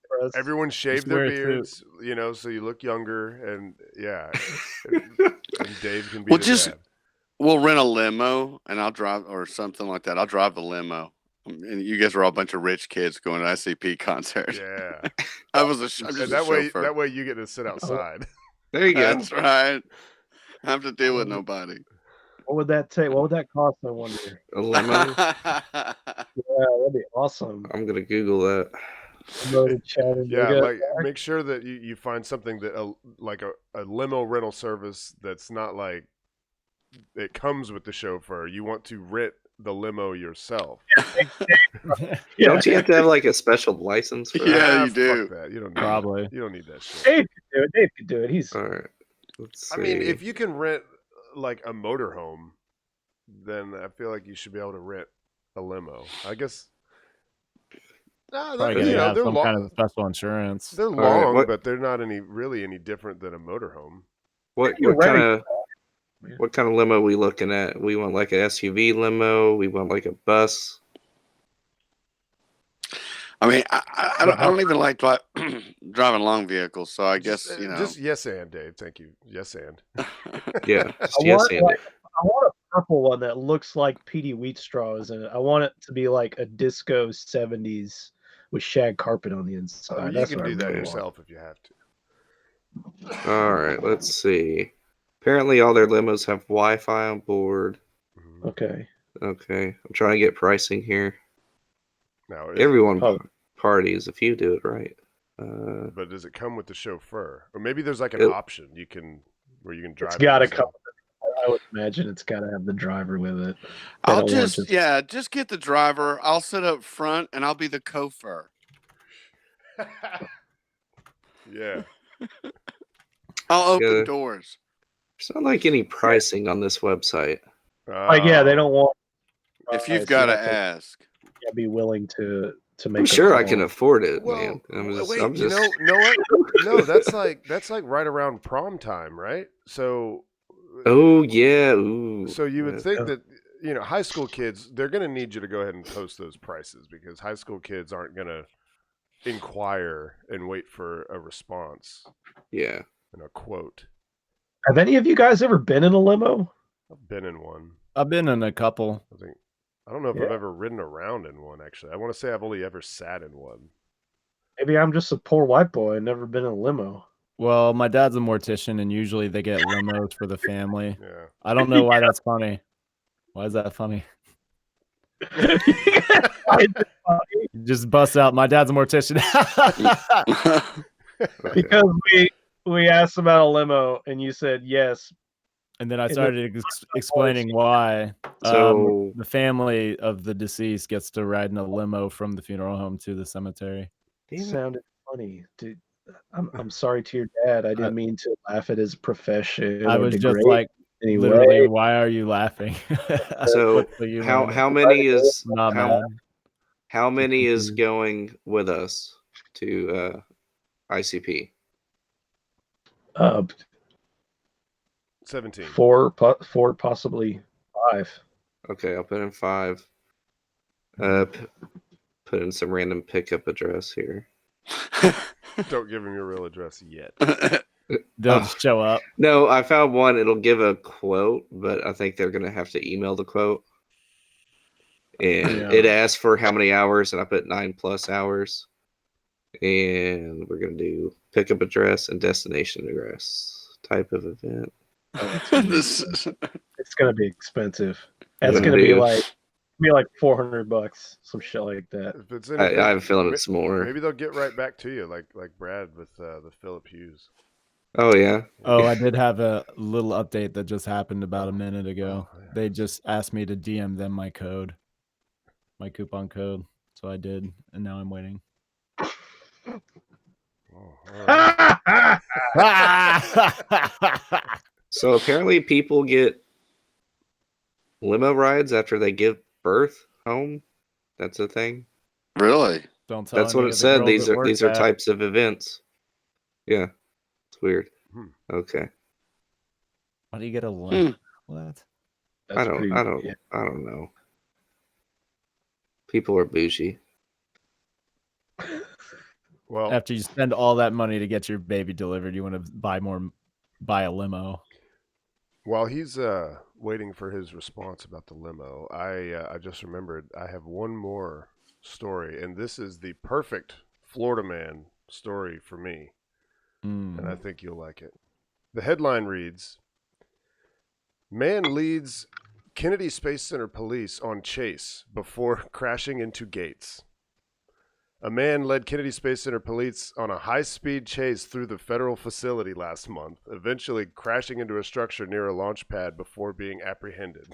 for us. Everyone shaved Just their wear a suit. beards, so you look younger, and yeah, and Dave can be Well, the just- dad. We'll rent a limo and I'll drive or something like that. I'll drive the limo. And you guys are all a bunch of rich kids going to ICP concert. Yeah, I'm just and a that way, chauffeur. you get to sit outside. There you go. That's right. I have to deal with nobody. What would that take? What would that cost? I wonder. A limo. Yeah, that'd be awesome. I'm gonna Google that. Go to chat and Yeah, look like at- make sure that you find something that like a limo rental service that's not like it comes with the chauffeur. You want to rent the limo yourself. yeah. Don't you have to have like a special license for that? Yeah, you fuck do. that. You don't need Probably. That. You don't need that shit. Dave could do it. Dave could do it. He's All right. Let's see. I mean, if you can rent like a motorhome, then I feel like you should be able to rent a limo. I guess. No, Probably you gotta know have they're some long. kind of special insurance. They're right, long, but they're not really any different than a motorhome. What You're kind right. of limo are we looking at? We want like an SUV limo. We want like a bus. I mean, I don't even like driving long vehicles, so I guess Just yes and Dave. Thank you. Yes and. Yeah, just I yes want and like I want a purple one that looks like Petey Wheatstraw is in it. I want it to be like a disco 70s with shag carpet on the inside. Oh, you That's can what I do that really yourself if you have to. All right, let's see. Apparently, all their limos have Wi-Fi on board. Mhm. want. Okay. Okay, I'm trying to get pricing here. Now, Everyone Oh. parties if you do it right. but does it come with the chauffeur, or maybe there's like an It- option where you can drive? It's got to yourself? come. I would imagine it's got to have the driver with it. They I'll don't want just get the driver. I'll sit up front and I'll be the chauffeur. Yeah. I'll open Yeah. doors. There's not like any pricing on this website. Like, yeah, they don't want. If you've so got to you have ask. to be willing to make. I'm a sure I call. can afford it, Well, man. wait. I'm just Know what? No, that's like right around prom time, right? So. Oh yeah. Ooh. So you would Yeah. think that high school kids, they're going to need you to go ahead and post those prices because high school kids aren't going to inquire and wait for a response Yeah. and a quote. Have any of you guys ever been in a limo? I've been in one. I've been in a couple. I don't know if Yeah. I've ever ridden around in one. Actually, I want to say I've only ever sat in one. Maybe I'm just a poor white boy and never been in a limo. Well, my dad's a mortician, and usually they get limos for the family. Yeah. I don't know why that's funny. Why is that funny? You just bust out. My dad's a mortician. Because we asked about a limo and you said yes. And then I started explaining why. So The family of the deceased gets to ride in a limo from the funeral home to the cemetery. Sounded funny, dude. I'm sorry to your dad. I didn't mean to laugh at his profession. I or was just degrade like, in any literally, way. why are you laughing? So What's the humor in it? how many is Not how, mad. how many is confused. going with us to ICP? 17. Four, possibly 5. Okay, I'll put in 5. Put in some random pickup address here. Don't give him your real address yet. They'll just show up. No, I found one. It'll give a quote, but I think they're gonna have to email the quote. And Yeah. it asks for how many hours, and I put 9+ hours. And we're gonna do pickup address and destination address. Type of event. It's gonna be expensive. That's Yeah, gonna be dude. like $400, some shit like that. If it's I have a feeling it's more. Maybe they'll get right back to you, like Brad with the Philip Hughes. Oh yeah. Oh, I did have a little update that just happened about a minute ago. Oh, yeah. They just asked me to DM them my code, my coupon code. So I did, and now I'm waiting. Oh, all right. So apparently people get limo rides after they give birth home. That's a thing. Really? Don't tell. That's what any it of the said. girls These that are work these are that. types of events. Yeah. It's weird. Hmm. Okay. Why do you get a link? What? I don't know. People are bougie. Well, After you spend all that money to get your baby delivered, you want to buy a limo. while he's waiting for his response about the limo, I just remembered I have one more story, and this is the perfect Florida man story for me, and I think you'll like it. The headline reads, "Man leads Kennedy Space Center police on chase before crashing into gates." A man led Kennedy Space Center police on a high-speed chase through the federal facility last month, eventually crashing into a structure near a launch pad before being apprehended.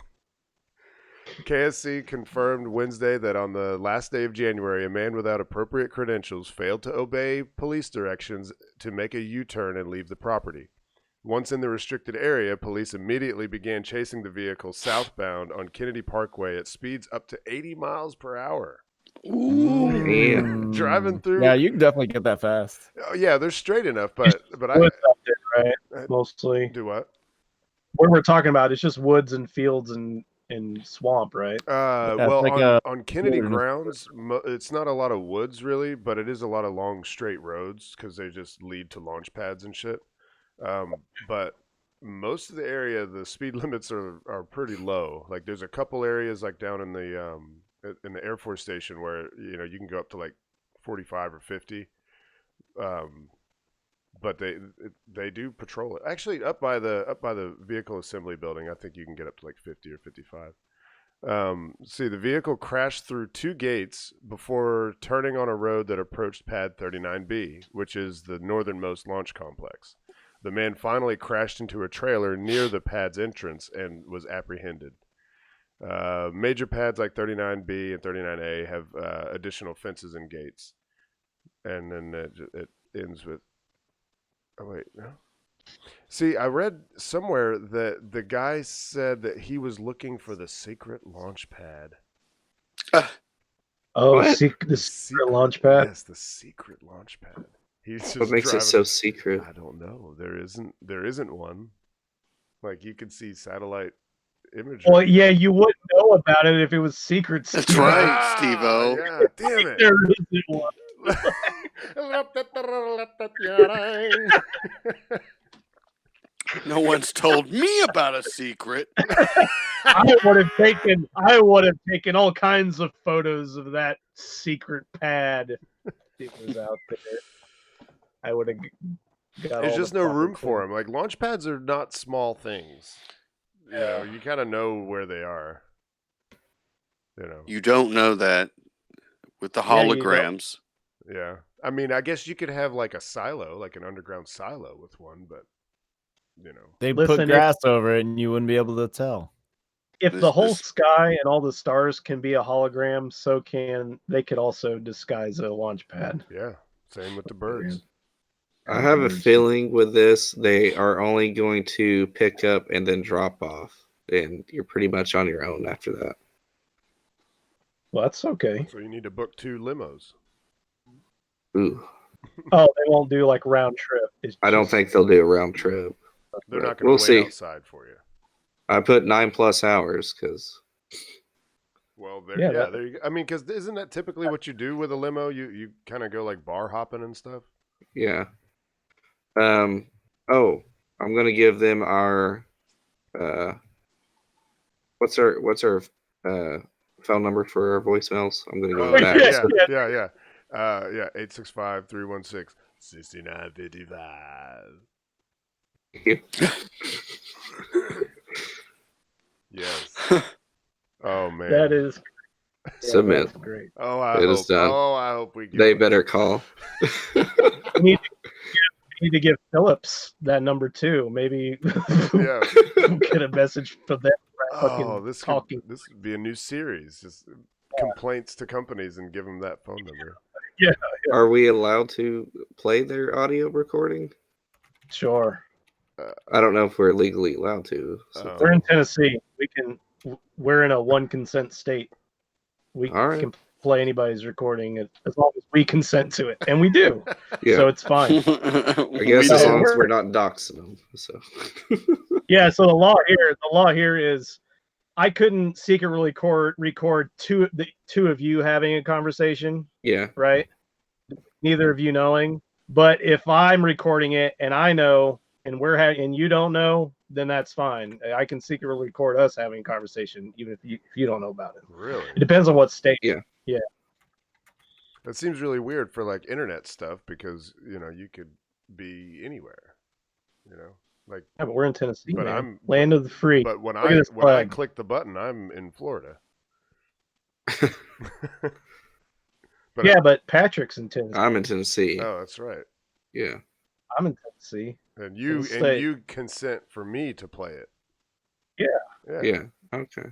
KSC confirmed Wednesday that on the last day of January, a man without appropriate credentials failed to obey police directions to make a U-turn and leave the property. Once in the restricted area, police immediately began chasing the vehicle southbound on Kennedy Parkway at speeds up to 80 miles per hour. Damn. Driving through. Yeah, you can definitely get that fast. Oh, yeah, they're straight enough, but Woods out there, right? Mostly. Do what? What we're talking about, it's just woods and fields and swamp, right? Well, like on Kennedy wilderness. grounds, it's not a lot of woods really, but it is a lot of long straight roads because they just lead to launch pads and shit. But most of the area, the speed limits are pretty low. Like there's a couple areas like down in the Air Force Station where you can go up to like 45 or 50. But they do patrol it. Actually, up by the vehicle assembly building, I think you can get up to like 50 or 55. See, the vehicle crashed through 2 gates before turning on a road that approached Pad 39B, which is the northernmost launch complex. The man finally crashed into a trailer near the pad's entrance and was apprehended. Major pads like 39B and 39A have additional fences and gates. And then it ends with... Oh, wait, no? See, I read somewhere that the guy said that he was looking for the secret launch pad. Oh, the secret launch pad? Yes, the secret launch pad. He's just What makes it so secret? I don't know. There isn't one. Like you could see satellite imagery. Well, yeah, you wouldn't know about it if it was secret. That's right, Steve-O. Yeah, damn it. There isn't one. No one's told me about a secret. I would have taken all kinds of photos of that secret pad if it was out there. I would have got. There's all just the no proper room for things. them. Like launch pads are not small things. You kind of know where they are. You don't know that with the Yeah, you don't. holograms. Yeah. I mean, I guess you could have like a silo, like an underground silo with one, but They Listen, put grass over it and you wouldn't be able to tell. If This- the whole this- sky and all the stars can be a hologram, so they could also disguise a launch pad. yeah. Same with the birds. I have a feeling with this, they are only going to pick up and then drop off. And you're pretty much on your own after that. Well, that's okay. So you need to book 2 limos. Ooh. Oh, they won't do like round trip. It's I don't just- think they'll do a round trip. They're But not going to we'll wait see. outside for you. I put 9+ hours because Well, Yeah, there you go. I mean, because isn't that typically what you do with a limo? You kind of go like bar hopping and stuff. yeah. Oh, I'm gonna give them our what's our phone number for our voicemails? I'm gonna go with that. Yeah. 865-316-6955. Yes. Oh man. That is Submit. that's great. Oh, I It hope. is done. Oh, I hope we get. They better call. We need to give Phillips that number too. Maybe Yeah. get a message for them. Oh, this talking. could be a new series. Just complaints to companies and give them that phone number. Are we allowed to play their audio recording? Sure. I don't know if we're legally allowed to. So. We're in Tennessee. We're in a one consent state. We All right. can play anybody's recording as long as we consent to it, and we do. Yeah. So it's fine. I guess We as do. long as we're not doxing them. So Yeah. So the law here is, I couldn't secretly record two of you having a conversation, yeah. right? Neither of you knowing. But if I'm recording it and I know, and and you don't know, then that's fine. I can secretly record us having a conversation, even if you don't know about it. Really? It depends on what state. Yeah. That seems really weird for like internet stuff because you could be anywhere. Like. Yeah, but we're in Tennessee, But man. Land of the free. But when Look at I this flag. click the button, I'm in Florida. But Yeah, but Patrick's in Tennessee. I'm in Tennessee. Oh, that's right. Yeah. I'm in Tennessee. And you state. you consent for me to play it. Yeah. Yeah. Okay.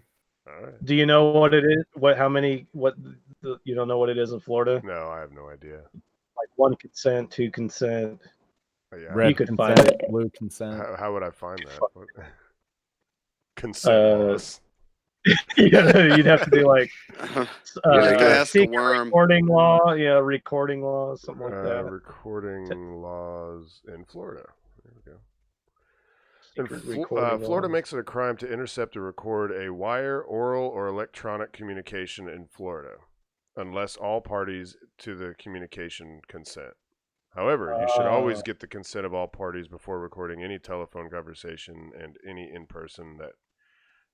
All right. Do you know what it is? You don't know what it is in Florida? No, I have no idea. Like 1 consent, 2 consent. Yeah. Red You could consent, find it. blue consent. How would I find that? What? Consent laws. You'd have to do like You have to ask a secret worm. recording law, recording law, something like that. Recording laws in Florida. There we go. Secret recording Florida laws. makes it a crime to intercept or record a wire, oral, or electronic communication in Florida, unless all parties to the communication consent. However, you should always get the consent of all parties before recording any telephone conversation and any in-person that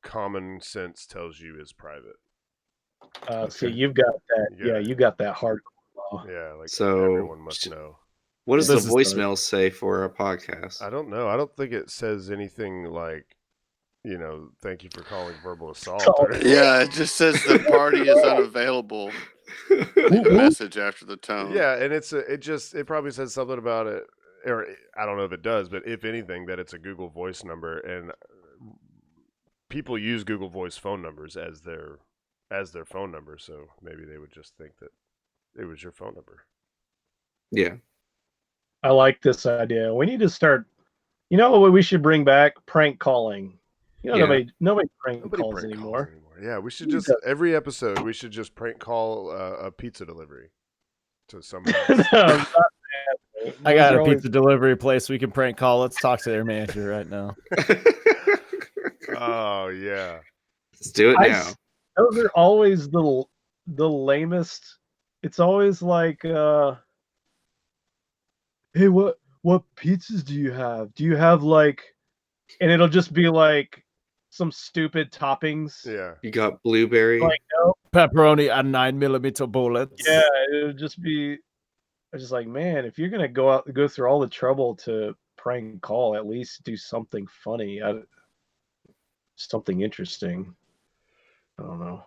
common sense tells you is private. So you've got that. You got that hardcore law. Yeah, like So, everyone must know. What does the This is voicemail say for a podcast? I don't know. I don't think it says anything like, thank you for calling verbal assault. Or Yeah, it just says the party is unavailable. Leave a message after the tone. Yeah, and it probably says something about it, or I don't know if it does, but if anything, that it's a Google Voice number, and people use Google Voice phone numbers as their phone number, so maybe they would just think that it was your phone number. Yeah. I like this idea. We need to start. You know what we should bring back? Prank calling. Nobody prank calls anymore. Yeah, we should just every episode we should just prank call a pizza delivery to somebody else. I got a pizza delivery place we can prank call. Let's talk to their manager right now. Oh yeah, let's do it now. Those are always the lamest. It's always like, hey, what pizzas do you have? Do you have and it'll just be like some stupid toppings. Yeah. You got blueberry. Like, no. Pepperoni and 9mm bullets. Yeah, it would just be. I was just like, man, if you're gonna go through all the trouble to prank call, at least do something funny, something interesting. I don't know.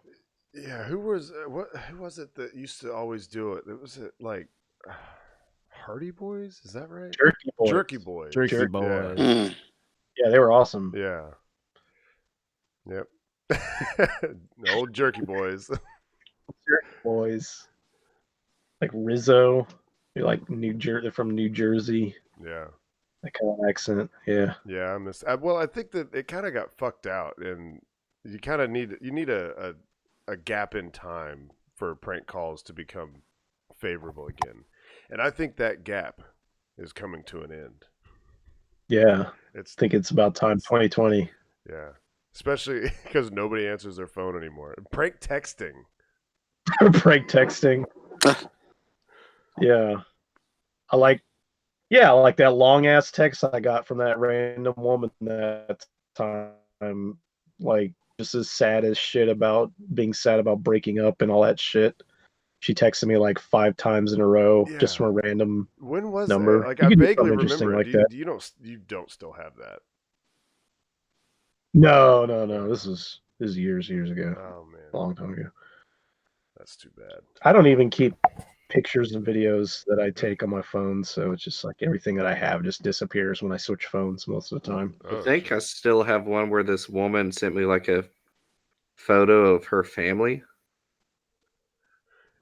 Yeah, who was it that used to always do it? It was like Hardy Boys, is that right? Jerky Boys. Jerky Boys. Mm. Yeah, they were awesome. Yeah. Yep. Old Jerky Boys. Jerky Boys. Like Rizzo. They're like they're from New Jersey. Yeah. That kind of accent. Yeah. Yeah, I miss. Well, I think that it kind of got fucked out, and you kind of need a gap in time for prank calls to become favorable again, and I think that gap is coming to an end. Yeah. I think it's about time. 2020. Yeah. Especially because nobody answers their phone anymore. Prank texting. Prank texting. Yeah. I like that long ass text I got from that random woman that time. Like, just as sad as shit about being sad about breaking up and all that shit. She texted me like 5 times in a row, just from a random when was number. That? Like, I vaguely remember. Like that. You don't still have that? No. This is years ago. Oh man, a long time ago. That's too bad. I don't even keep pictures and videos that I take on my phone, so it's just like everything that I have just disappears when I switch phones most of the time. I think I still have one where this woman sent me like a photo of her family.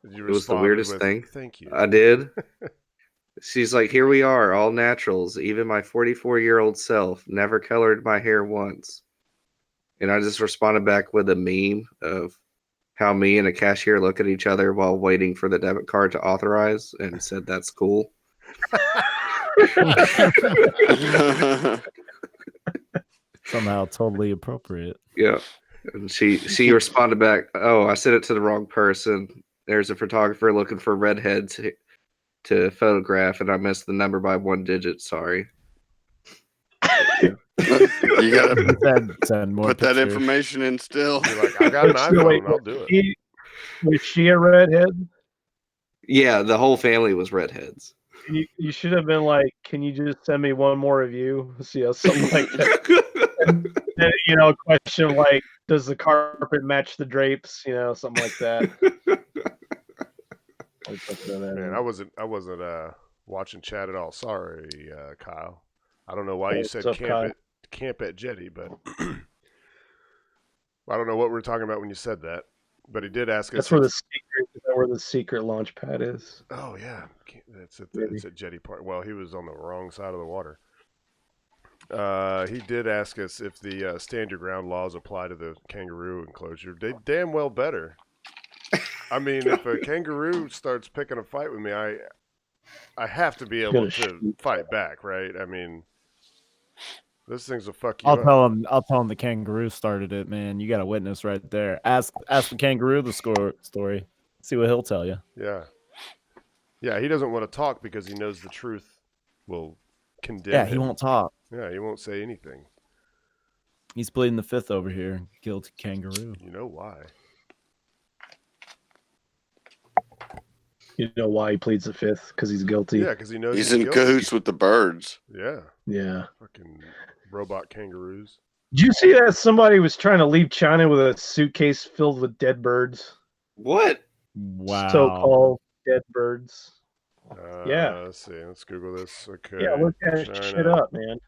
It was the weirdest thing. Thank you. I did. She's like, here we are, all naturals. Even my 44-year-old self never colored my hair once. And I just responded back with a meme of how me and a cashier look at each other while waiting for the debit card to authorize, and said that's cool. Somehow totally appropriate. Yeah. And she responded back, oh, I sent it to the wrong person. There's a photographer looking for redheads to photograph, and I missed the number by 1 digit. Sorry. You gotta send more put that information in still. You're like, I got an iPhone, I'll do it. Was she a redhead? Yeah, the whole family was redheads. You should have been like, can you just send me one more of you? See, something like that. And, question like, does the carpet match the drapes? Something like that. Man, I wasn't watching chat at all. Sorry, Kyle. I don't know why you said camp at Jetty, but I don't know what we were talking about when you said that. But he did ask us. That's where the secret. where the secret launch pad is. Oh yeah, it's at Maybe. it's at Jetty Park. Well, he was on the wrong side of the water. He did ask us if the stand your ground laws apply to the kangaroo enclosure. They damn well better. I mean, if a kangaroo starts picking a fight with me, I have to be able Gonna to shoot. fight back, right? I mean, those things will fuck you I'll up. tell him. I'll tell him the kangaroo started it, man. You got a witness right there. Ask the kangaroo the story. See what he'll tell you. Yeah. Yeah, he doesn't want to talk because he knows the truth will condemn Yeah, him. he won't talk. Yeah, he won't say anything. He's pleading the fifth over here. Guilty kangaroo. You know why? You know why he pleads the fifth? Because he's guilty. Yeah, because he knows He's in guilty. cahoots with the birds. Yeah, Yeah. fucking robot kangaroos. Did you see that somebody was trying to leave China with a suitcase filled with dead birds? What? Wow. So-called dead birds. Yeah. Let's see. Let's Google this. Okay. Yeah, look that China shit up, man.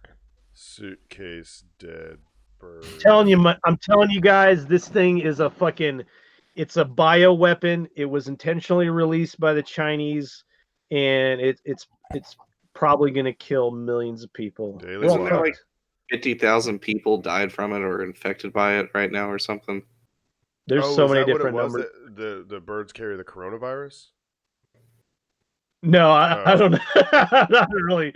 Suitcase dead bird. I'm telling you guys, this thing is a fucking. It's a bioweapon. It was intentionally released by the Chinese, and it's probably going to kill millions of people. Daily We're all Isn't there like fucked. 50,000 people died from it or infected by it right now or something? There's Oh, so is many that what different it was numbers. that the birds carry the coronavirus? No, I Oh. don't know. I don't really.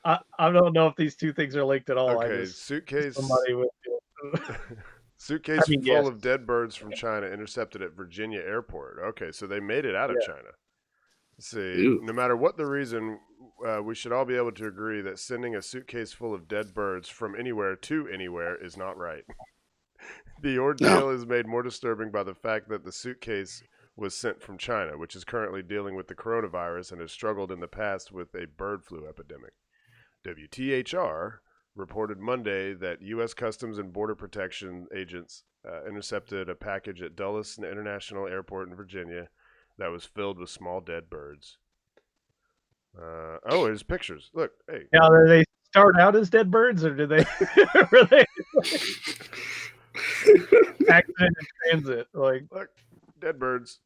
I don't know if these two things are linked at all. Okay, I just suitcase. somebody with. Suitcase I mean, full yes. of dead birds from China intercepted at Virginia airport. Okay, so they made it out of China. Let's see. Ew. No matter what the reason, we should all be able to agree that sending a suitcase full of dead birds from anywhere to anywhere is not right. The ordeal is made more disturbing by the fact that the suitcase was sent from China, which is currently dealing with the coronavirus and has struggled in the past with a bird flu epidemic. WTHR reported Monday that U.S. Customs and Border Protection agents intercepted a package at Dulles International Airport in Virginia that was filled with small dead birds. There's pictures. Look, hey. Now, do they start out as dead birds, or do they? Were they accident in transit? Like, Look, dead birds.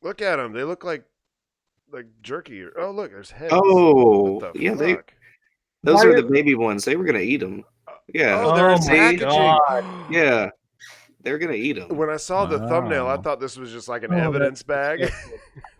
Look at them. They look like jerky. Oh, look, there's heads. Oh, What the yeah, fuck? those Why are are- the baby ones. They were gonna eat them. Yeah, Oh, they're in my packaging. God. yeah, they're gonna eat them. When I saw the thumbnail, I Wow. thought this was just like an Oh, evidence bag.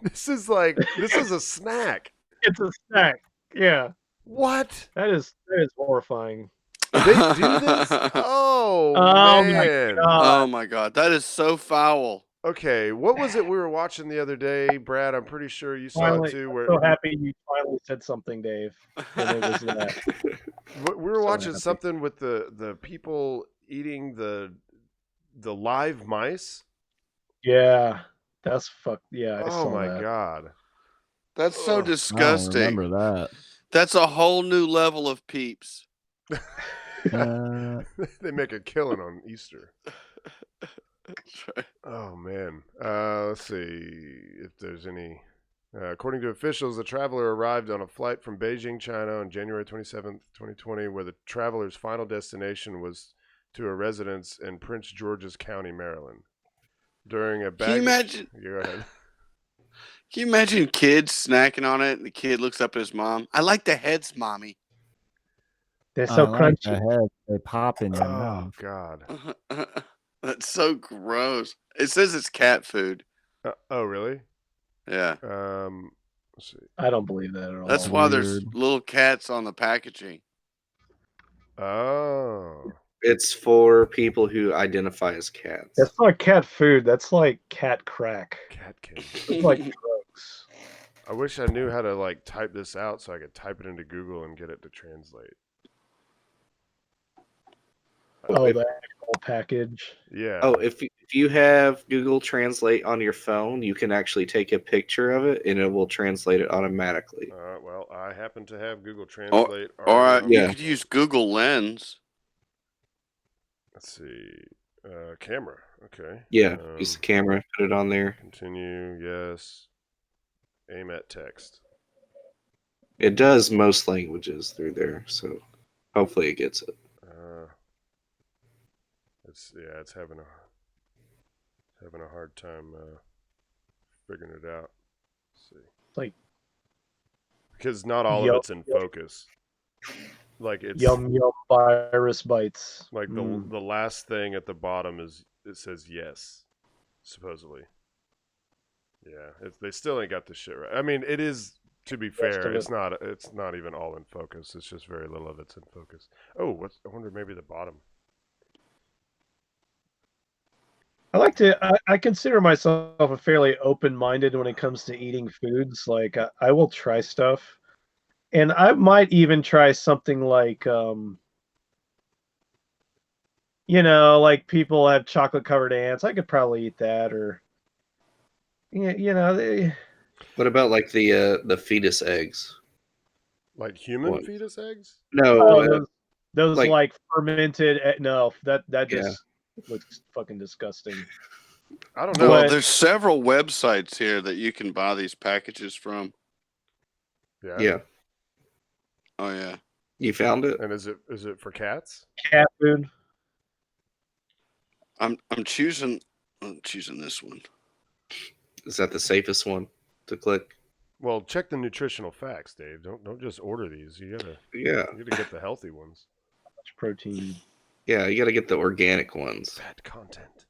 disgusting. This is a snack. It's a snack. Yeah, What? that is horrifying. They do this? Oh, Oh, my man. Oh my god, that is so foul. Okay, what was it we were watching the other day, Brad? I'm pretty sure you saw Finally, it too. I'm Where so happy you finally said something, Dave. And it was that. we were So watching happy. something with the people eating the live mice. Yeah, that's fuck. Yeah, I Oh saw my that. god. That's so Ugh. I don't disgusting. remember that. That's a whole new level of peeps. They make a killing on Easter. Oh man. Let's see if there's any. According to officials, the traveler arrived on a flight from Beijing, China on January 27th, 2020, where the traveler's final destination was to a residence in Prince George's County, Maryland. During a Can you imagine? Go ahead. Can you imagine kids snacking on it and the kid looks up at his mom? I like the heads, mommy. They're so I like crunchy. the head. They pop in your Oh mouth. god. That's so gross. It says it's cat food. Oh really? Yeah. Let's see. I don't believe that at all. That's why there's Weird. little cats on the packaging. Oh. It's for people who identify as cats. That's not cat food. That's like cat crack. Cat candy. It's like drugs. I wish I knew how to like type this out so I could type it into Google and get it to translate. Oh, the actual package. Yeah. Oh, if you have Google Translate on your phone, you can actually take a picture of it and it will translate it automatically. Well, I happen to have Google Translate. Or already on- Yeah. you could use Google Lens. Let's see. Camera. Okay. Yeah, use the camera, put it on there. Continue. Yes. Aim at text. It does most languages through there, so hopefully it gets it. It's having having a hard time figuring it out. Let's see. Like because not all of it's in focus. Like it's yum virus bites. like the last thing at the bottom it says yes, supposedly. Yeah, they still ain't got the shit right. I mean, it is, to be fair, it's not even all in focus. It's just very little of it's in focus. Oh, I wonder maybe the bottom. I consider myself a fairly open-minded when it comes to eating foods. Like I will try stuff, and I might even try something like like people have chocolate-covered ants. I could probably eat that, or What about like the fetus eggs? Like human What? fetus eggs? No, those like- like fermented. No, that Yeah. just looks fucking disgusting. I don't know. Well, there's several websites here that you can buy these packages from. Yeah. Oh yeah. You found it? And is it for cats? Cat food. I'm choosing this one. Is that the safest one to click? Well, check the nutritional facts, Dave. Don't just order these. You gotta get the healthy ones. Much protein. Yeah, you gotta get the organic ones. Bad content.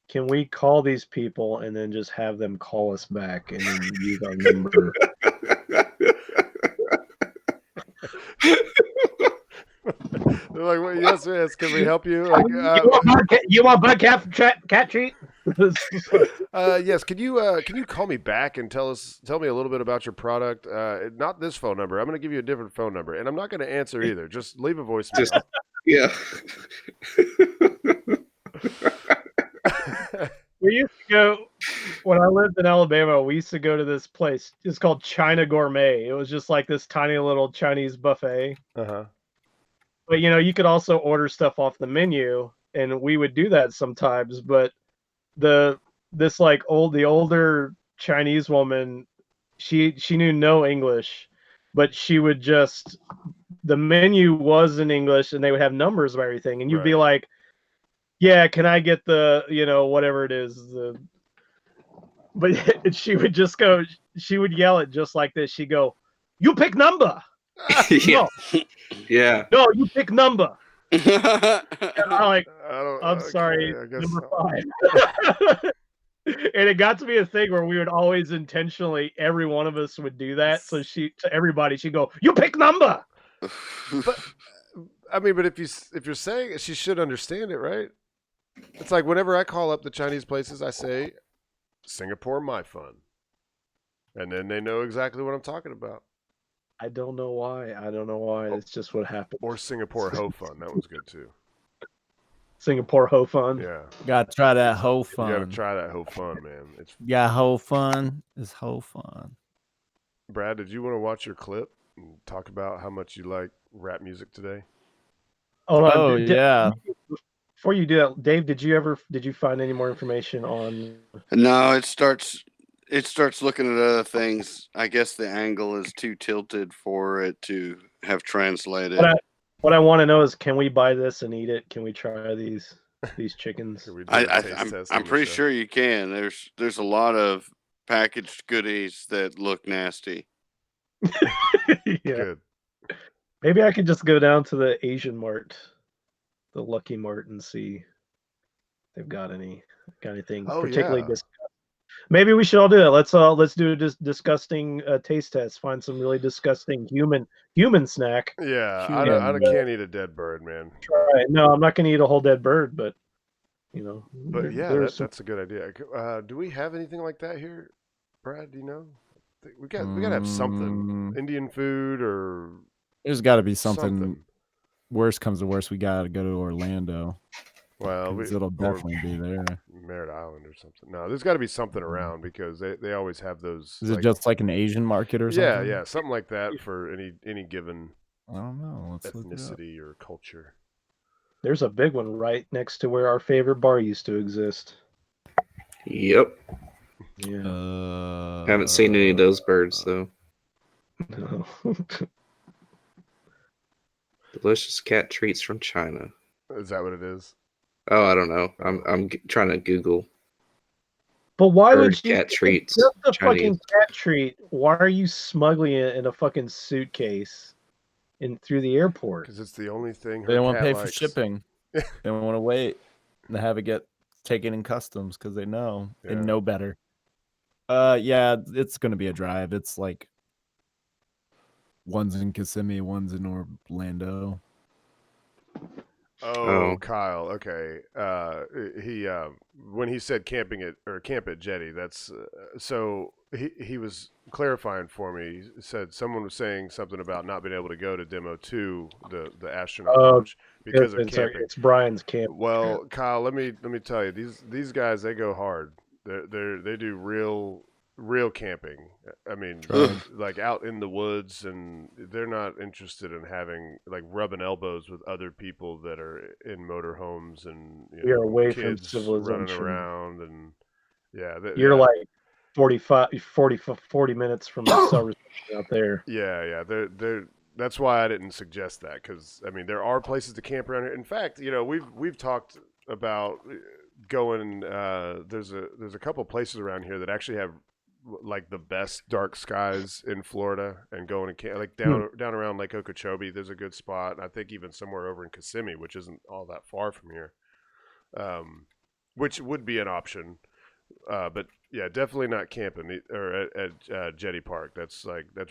Can we call these people and then just have them call us back and then use our number? They're like, well, yes, can we help you? Like, you want bug cat treat? yes. Can you call me back and tell me a little bit about your product? Not this phone number. I'm going to give you a different phone number, and I'm not going to answer either. Just leave a voicemail. Yeah. We used to go when I lived in Alabama. We used to go to this place. It's called China Gourmet. It was just like this tiny little Chinese buffet. Uh-huh. But you could also order stuff off the menu, and we would do that sometimes. But the older Chinese woman, she knew no English, but she would the menu was in English, and they would have numbers of everything, and you'd be like, yeah, can I get the whatever it is, but she would yell it just like this. She'd go, "You pick number." Yeah. Yeah. No, you pick number. I'm sorry, I guess number so. 5. And it got to be a thing where we would always intentionally, every one of us would do that. So to everybody, she'd go, "You pick number." But I mean, but if you're saying it, she should understand it, right? It's like whenever I call up the Chinese places, I say, "Singapore, my fun," and then they know exactly what I'm talking about. I don't know why. It's just what happened. Or Singapore Ho Fun. That one's good too. Singapore Ho Fun. Yeah. Gotta try that Ho Fun. You gotta try that Ho Fun, man. Ho Fun is Ho Fun. Brad, did you want to watch your clip and talk about how much you like rap music today? Oh yeah. Before you do that, Dave, did you find any more information on? No, it starts looking at other things. I guess the angle is too tilted for it to have translated. What I want to know is, can we buy this and eat it? Can we try these chickens? I'm pretty sure you can. There's a lot of packaged goodies that look nasty. Yeah. Good. Maybe I could just go down to the Asian Mart, the Lucky Mart, and see if they've got anything particularly disgusting. Maybe we should all do it. Let's do a disgusting taste test. Find some really disgusting human snack. Yeah, I can't eat a dead bird, man. Try it. No, I'm not going to eat a whole dead bird, but But yeah, that's a good idea. Do we have anything like that here, Brad? Do you know? We gotta have something. Indian food or there's got to be something. Worst comes to worst, we gotta go to Orlando. Well, it'll definitely be there. Merritt Island or something. No, there's got to be something around because they always have those. Is it just like an Asian market or something? Yeah, something like that for any given. I don't know. Ethnicity or culture. There's a big one right next to where our favorite bar used to exist. Yep. Yeah. Haven't seen any of those birds though. No. Delicious cat treats from China. Is that what it is? Oh, I don't know. I'm trying to Google. But why Or would you cat treats, just a Chinese. fucking cat treat? Why are you smuggling it in a fucking suitcase through the airport? Because it's the only thing They her don't want to cat pay for likes. shipping. They don't want to wait and have it get taken in customs because they know better. Yeah, it's gonna be a drive. It's like one's in Kissimmee, one's in Orlando. Oh, Kyle. Okay. He when he said camp at Jetty, that's so he was clarifying for me. He said someone was saying something about not being able to go to Demo 2, the astronaut launch, because of camping. It's Brian's camp. Well, Kyle, let me tell you, these guys, they go hard. They do real camping. I mean, like out in the woods, and they're not interested in having like rubbing elbows with other people that are in motorhomes and We are away from kids running civilization. around, and you're like 40 minutes from the cell reception out there. Yeah. They're that's why I didn't suggest that, because I mean there are places to camp around here. In fact, we've talked about going. There's a couple places around here that actually have like the best dark skies in Florida, and going to camp like down around Lake Okeechobee. There's a good spot. I think even somewhere over in Kissimmee, which isn't all that far from here, which would be an option. But yeah, definitely not camping or at Jetty Park. That's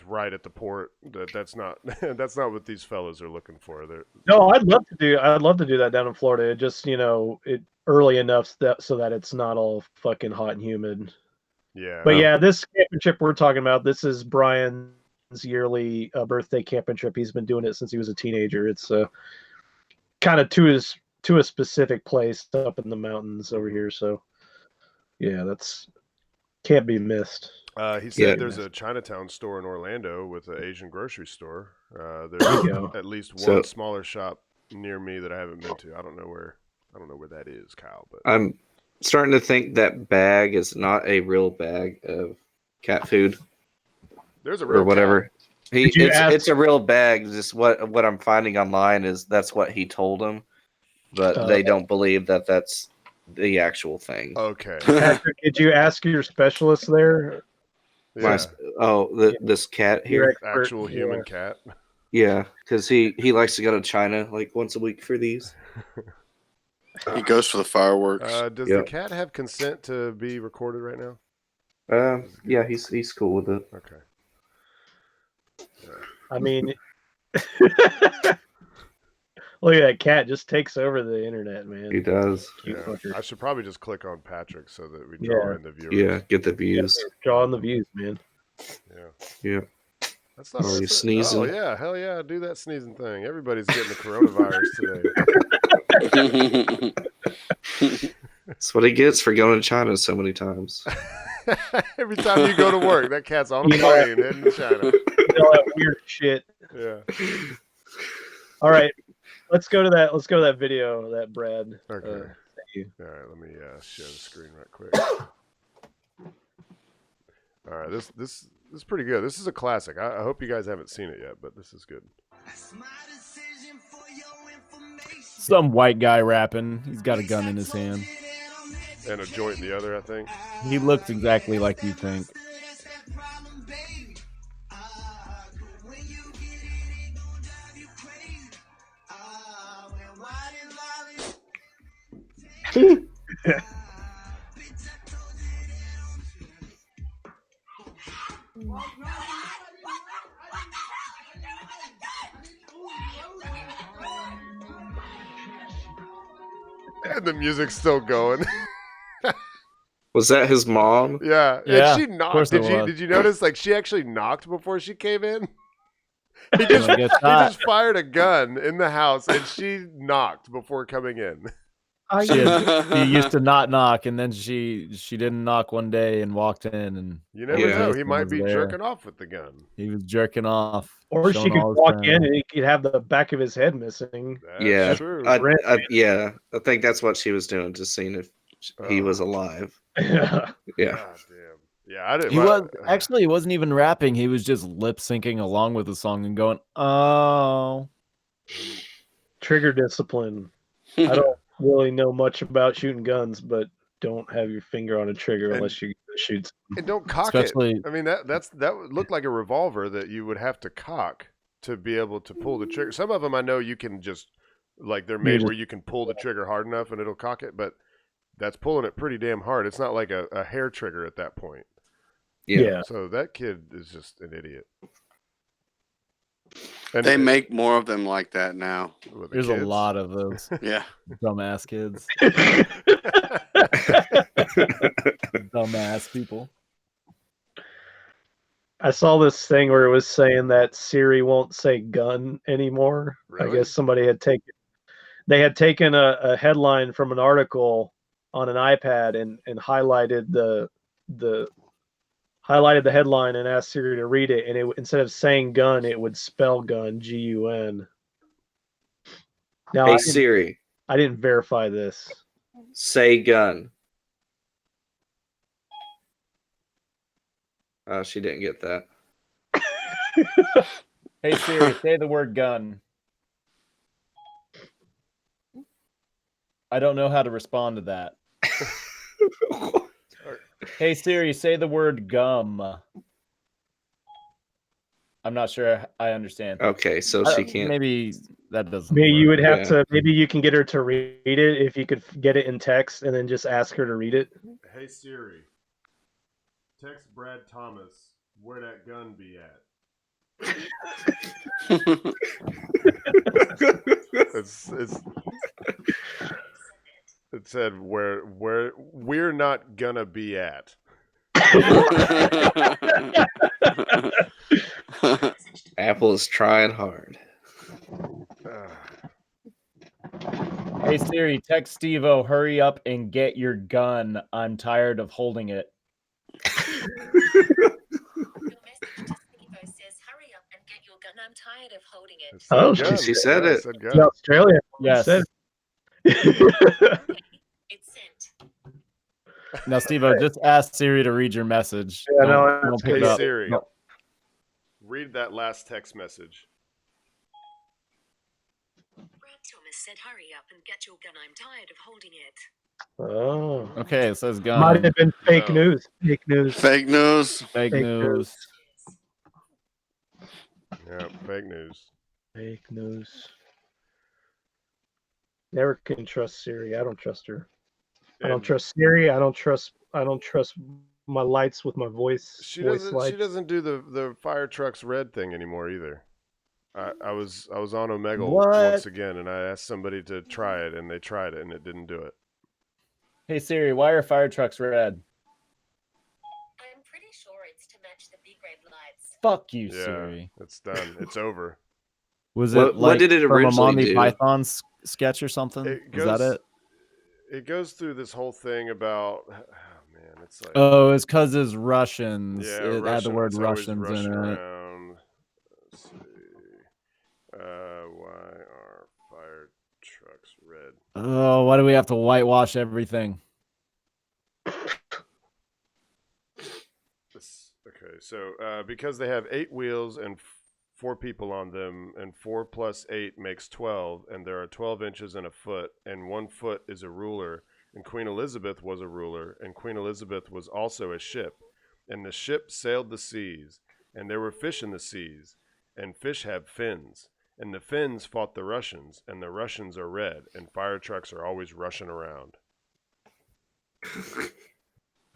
right at the port. That's not that's not what these fellows are looking for. No, I'd love to do that down in Florida. It just it early enough so that it's not all fucking hot and humid. Yeah. But yeah, this camping trip we're talking about, this is Brian's yearly birthday camping trip. He's been doing it since he was a teenager. It's kind of to a specific place up in the mountains over here. So yeah, that's can't be missed. He said there's a Chinatown store in Orlando with an Asian grocery store. There's at least one smaller shop near me that I haven't been to. I don't know where that is, Kyle. But I'm starting to think that bag is not a real bag of cat food. There's a real or whatever. Cat. It's a real bag. Just what I'm finding online is that's what he told him, but they don't believe that that's the actual thing. Okay. Patrick, did you ask your specialist there? Yeah. This cat here, actual human cat. Yeah, because he likes to go to China like once a week for these. He goes for the fireworks. Does the cat have consent to be recorded right now? Yeah, he's cool with it. Okay. I mean, look at that cat, just takes over the internet, man. He does. Yeah. I should probably just click on Patrick so that we draw in the viewers. Yeah, get the views. Draw in the views, man. Yeah. That's not you sneezing. Oh yeah, hell yeah, do that sneezing thing. Everybody's getting the coronavirus today. That's what he gets for going to China so many times. Every time you go to work, that cat's on a plane heading to China. All that weird shit. Yeah. All right, let's go to that video that Brad. Okay. Thank you. All right, let me share the screen right quick. All right, this is pretty good. This is a classic. I hope you guys haven't seen it yet, but this is good. Some white guy rapping. He's got a gun in his hand. And a joint in the other, I think. He looks exactly like you think. And the music's still going. Was that his mom? Yeah. Yeah, and she knocked. Did you notice? Like, she actually knocked before she came in. He just fired a gun in the house, and she knocked before coming in. She used to not knock, and then she didn't knock one day and walked in, and you never know. He might be jerking off with the gun. He was jerking off. Or she could walk in and he could have the back of his head missing. That's true. I think that's what she was doing, just seeing if he was alive. Yeah. Yeah. God damn. Yeah, I didn't. He wasn't even rapping. He was just lip syncing along with the song and going, "Oh." Trigger discipline. I don't really know much about shooting guns, but don't have your finger on a trigger And- unless you shoot. And don't cock Especially- it. I mean, that would look like a revolver that you would have to cock to be able to pull the trigger. Some of them I know you can just, like, they're made where you can pull the trigger hard enough and it'll cock it, but that's pulling it pretty damn hard. It's not like a hair trigger at that point. Yeah. So that kid is just an idiot. And They make more of them like that now. with the There's a kids. lot of those Yeah. dumbass kids, dumbass people. I saw this thing where it was saying that Siri won't say gun anymore. I Really? guess somebody had taken a headline from an article on an iPad and highlighted the headline and asked Siri to read it, and it instead of saying gun, it would spell gun, Gun. Now Hey Siri, I didn't verify this. say gun. Oh, she didn't get that. Hey Siri, say the word gun. I don't know how to respond to that. Hey Siri, say the word gum. I'm not sure I understand. Okay, so she can't. Maybe that doesn't. Maybe you would have Yeah. to. Maybe you can get her to read it if you could get it in text, and then just ask her to read it. Hey Siri, text Brad Thomas where that gun be at. It said where we're not gonna be at. Apple is trying hard. Hey Siri, text Steve-O, hurry up and get your gun. I'm tired of holding it. I'm tired of holding it. It said Oh, gun. she said Yeah, it. said The gun. Australian one Yes. said. It's sent. Now, Steve-O, just ask Siri to read your message. Yeah, no, Don't that's pick Hey it up. Siri, No. read that last text message. Brad Thomas said, hurry up and get your gun. I'm tired of holding it. Oh, Okay, it says gun. might have been fake No. news. Fake news. Fake news. Fake fake news. Yeah, fake news. Fake news. Never can trust Siri. I don't trust her. I don't And trust Siri. I don't trust my lights with my voice. She voice doesn't. lights. She doesn't do the fire trucks red thing anymore either. I was on Omegle What? once again, and I asked somebody to try it, and they tried it, and it didn't do it. Hey Siri, why are fire trucks red? I'm pretty sure it's to match the big red lights. Fuck you, Yeah, Siri. it's done. It's over. Was What- it what like did it from a originally Monty do? Python sketch or something? It Is that goes- it? It goes through this whole thing about. Oh man, it's like. Oh, it's because it's Russians. Yeah, It had the word it's always Russians in Russian it. around. Let's see. Why are fire trucks red? Oh, why do we have to whitewash everything? Okay, so because they have 8 wheels and 4 people on them, and 4 plus 8 makes 12, and there are 12 inches in a foot, and 1 foot is a ruler, and Queen Elizabeth was a ruler, and Queen Elizabeth was also a ship, and the ship sailed the seas, and there were fish in the seas, and fish have fins, and the Finns fought the Russians, and the Russians are red, and fire trucks are always rushing around.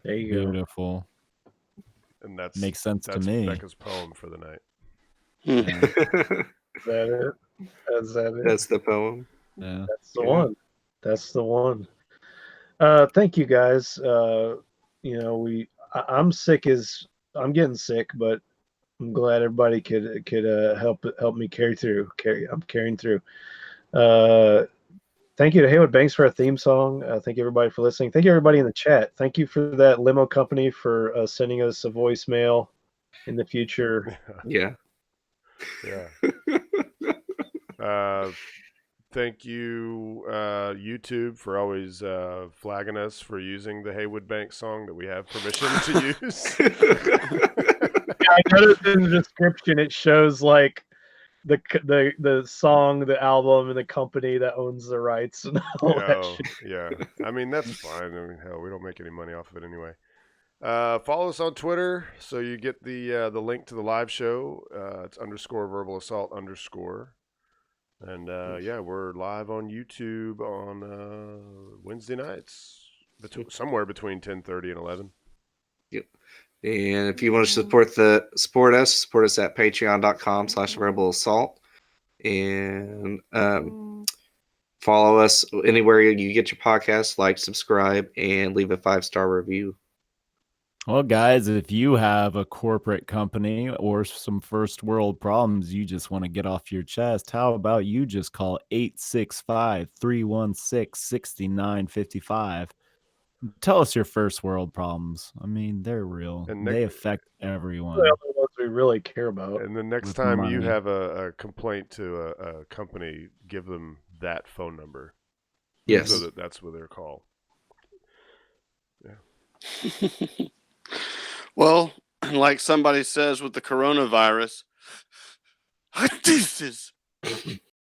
There you go. Beautiful. And that's Makes sense to that's me. Becca's poem for the night. Is that it? Is that it? That's the poem. Yeah. That's the Yeah. one. That's the one. Thank you guys. I'm sick I'm getting sick, but I'm glad everybody could help me carry through. I'm carrying through. Thank you to Haywood Banks for our theme song. Thank you everybody for listening. Thank you everybody in the chat. Thank you for that limo company for sending us a voicemail in the future. Yeah. Yeah. Thank you, YouTube, for always flagging us for using the Haywood Banks song that we have permission to use. I noticed in the description it shows like the song, the album, and the company that owns the rights and all that Oh, shit. yeah. I mean, that's fine. I mean, hell, we don't make any money off of it anyway. Follow us on Twitter so you get the link to the live show. It's _verbal assault_. And yeah, we're live on YouTube on Wednesday nights, somewhere between 10:30 and 11. Yep. And if you want to support us at patreon.com/verbal-assault. And follow us anywhere you get your podcast, like, subscribe, and leave a 5-star review. Well, guys, if you have a corporate company or some first world problems you just want to get off your chest, how about you just call 865-316-6955? Tell us your first world problems. I mean, they're real. And They affect everyone. The only ones we really care about. And the next With time you money. have a complaint to a company, give them that phone number. Yes. So that's what they're called. Yeah. Well, like somebody says with the coronavirus, deuces.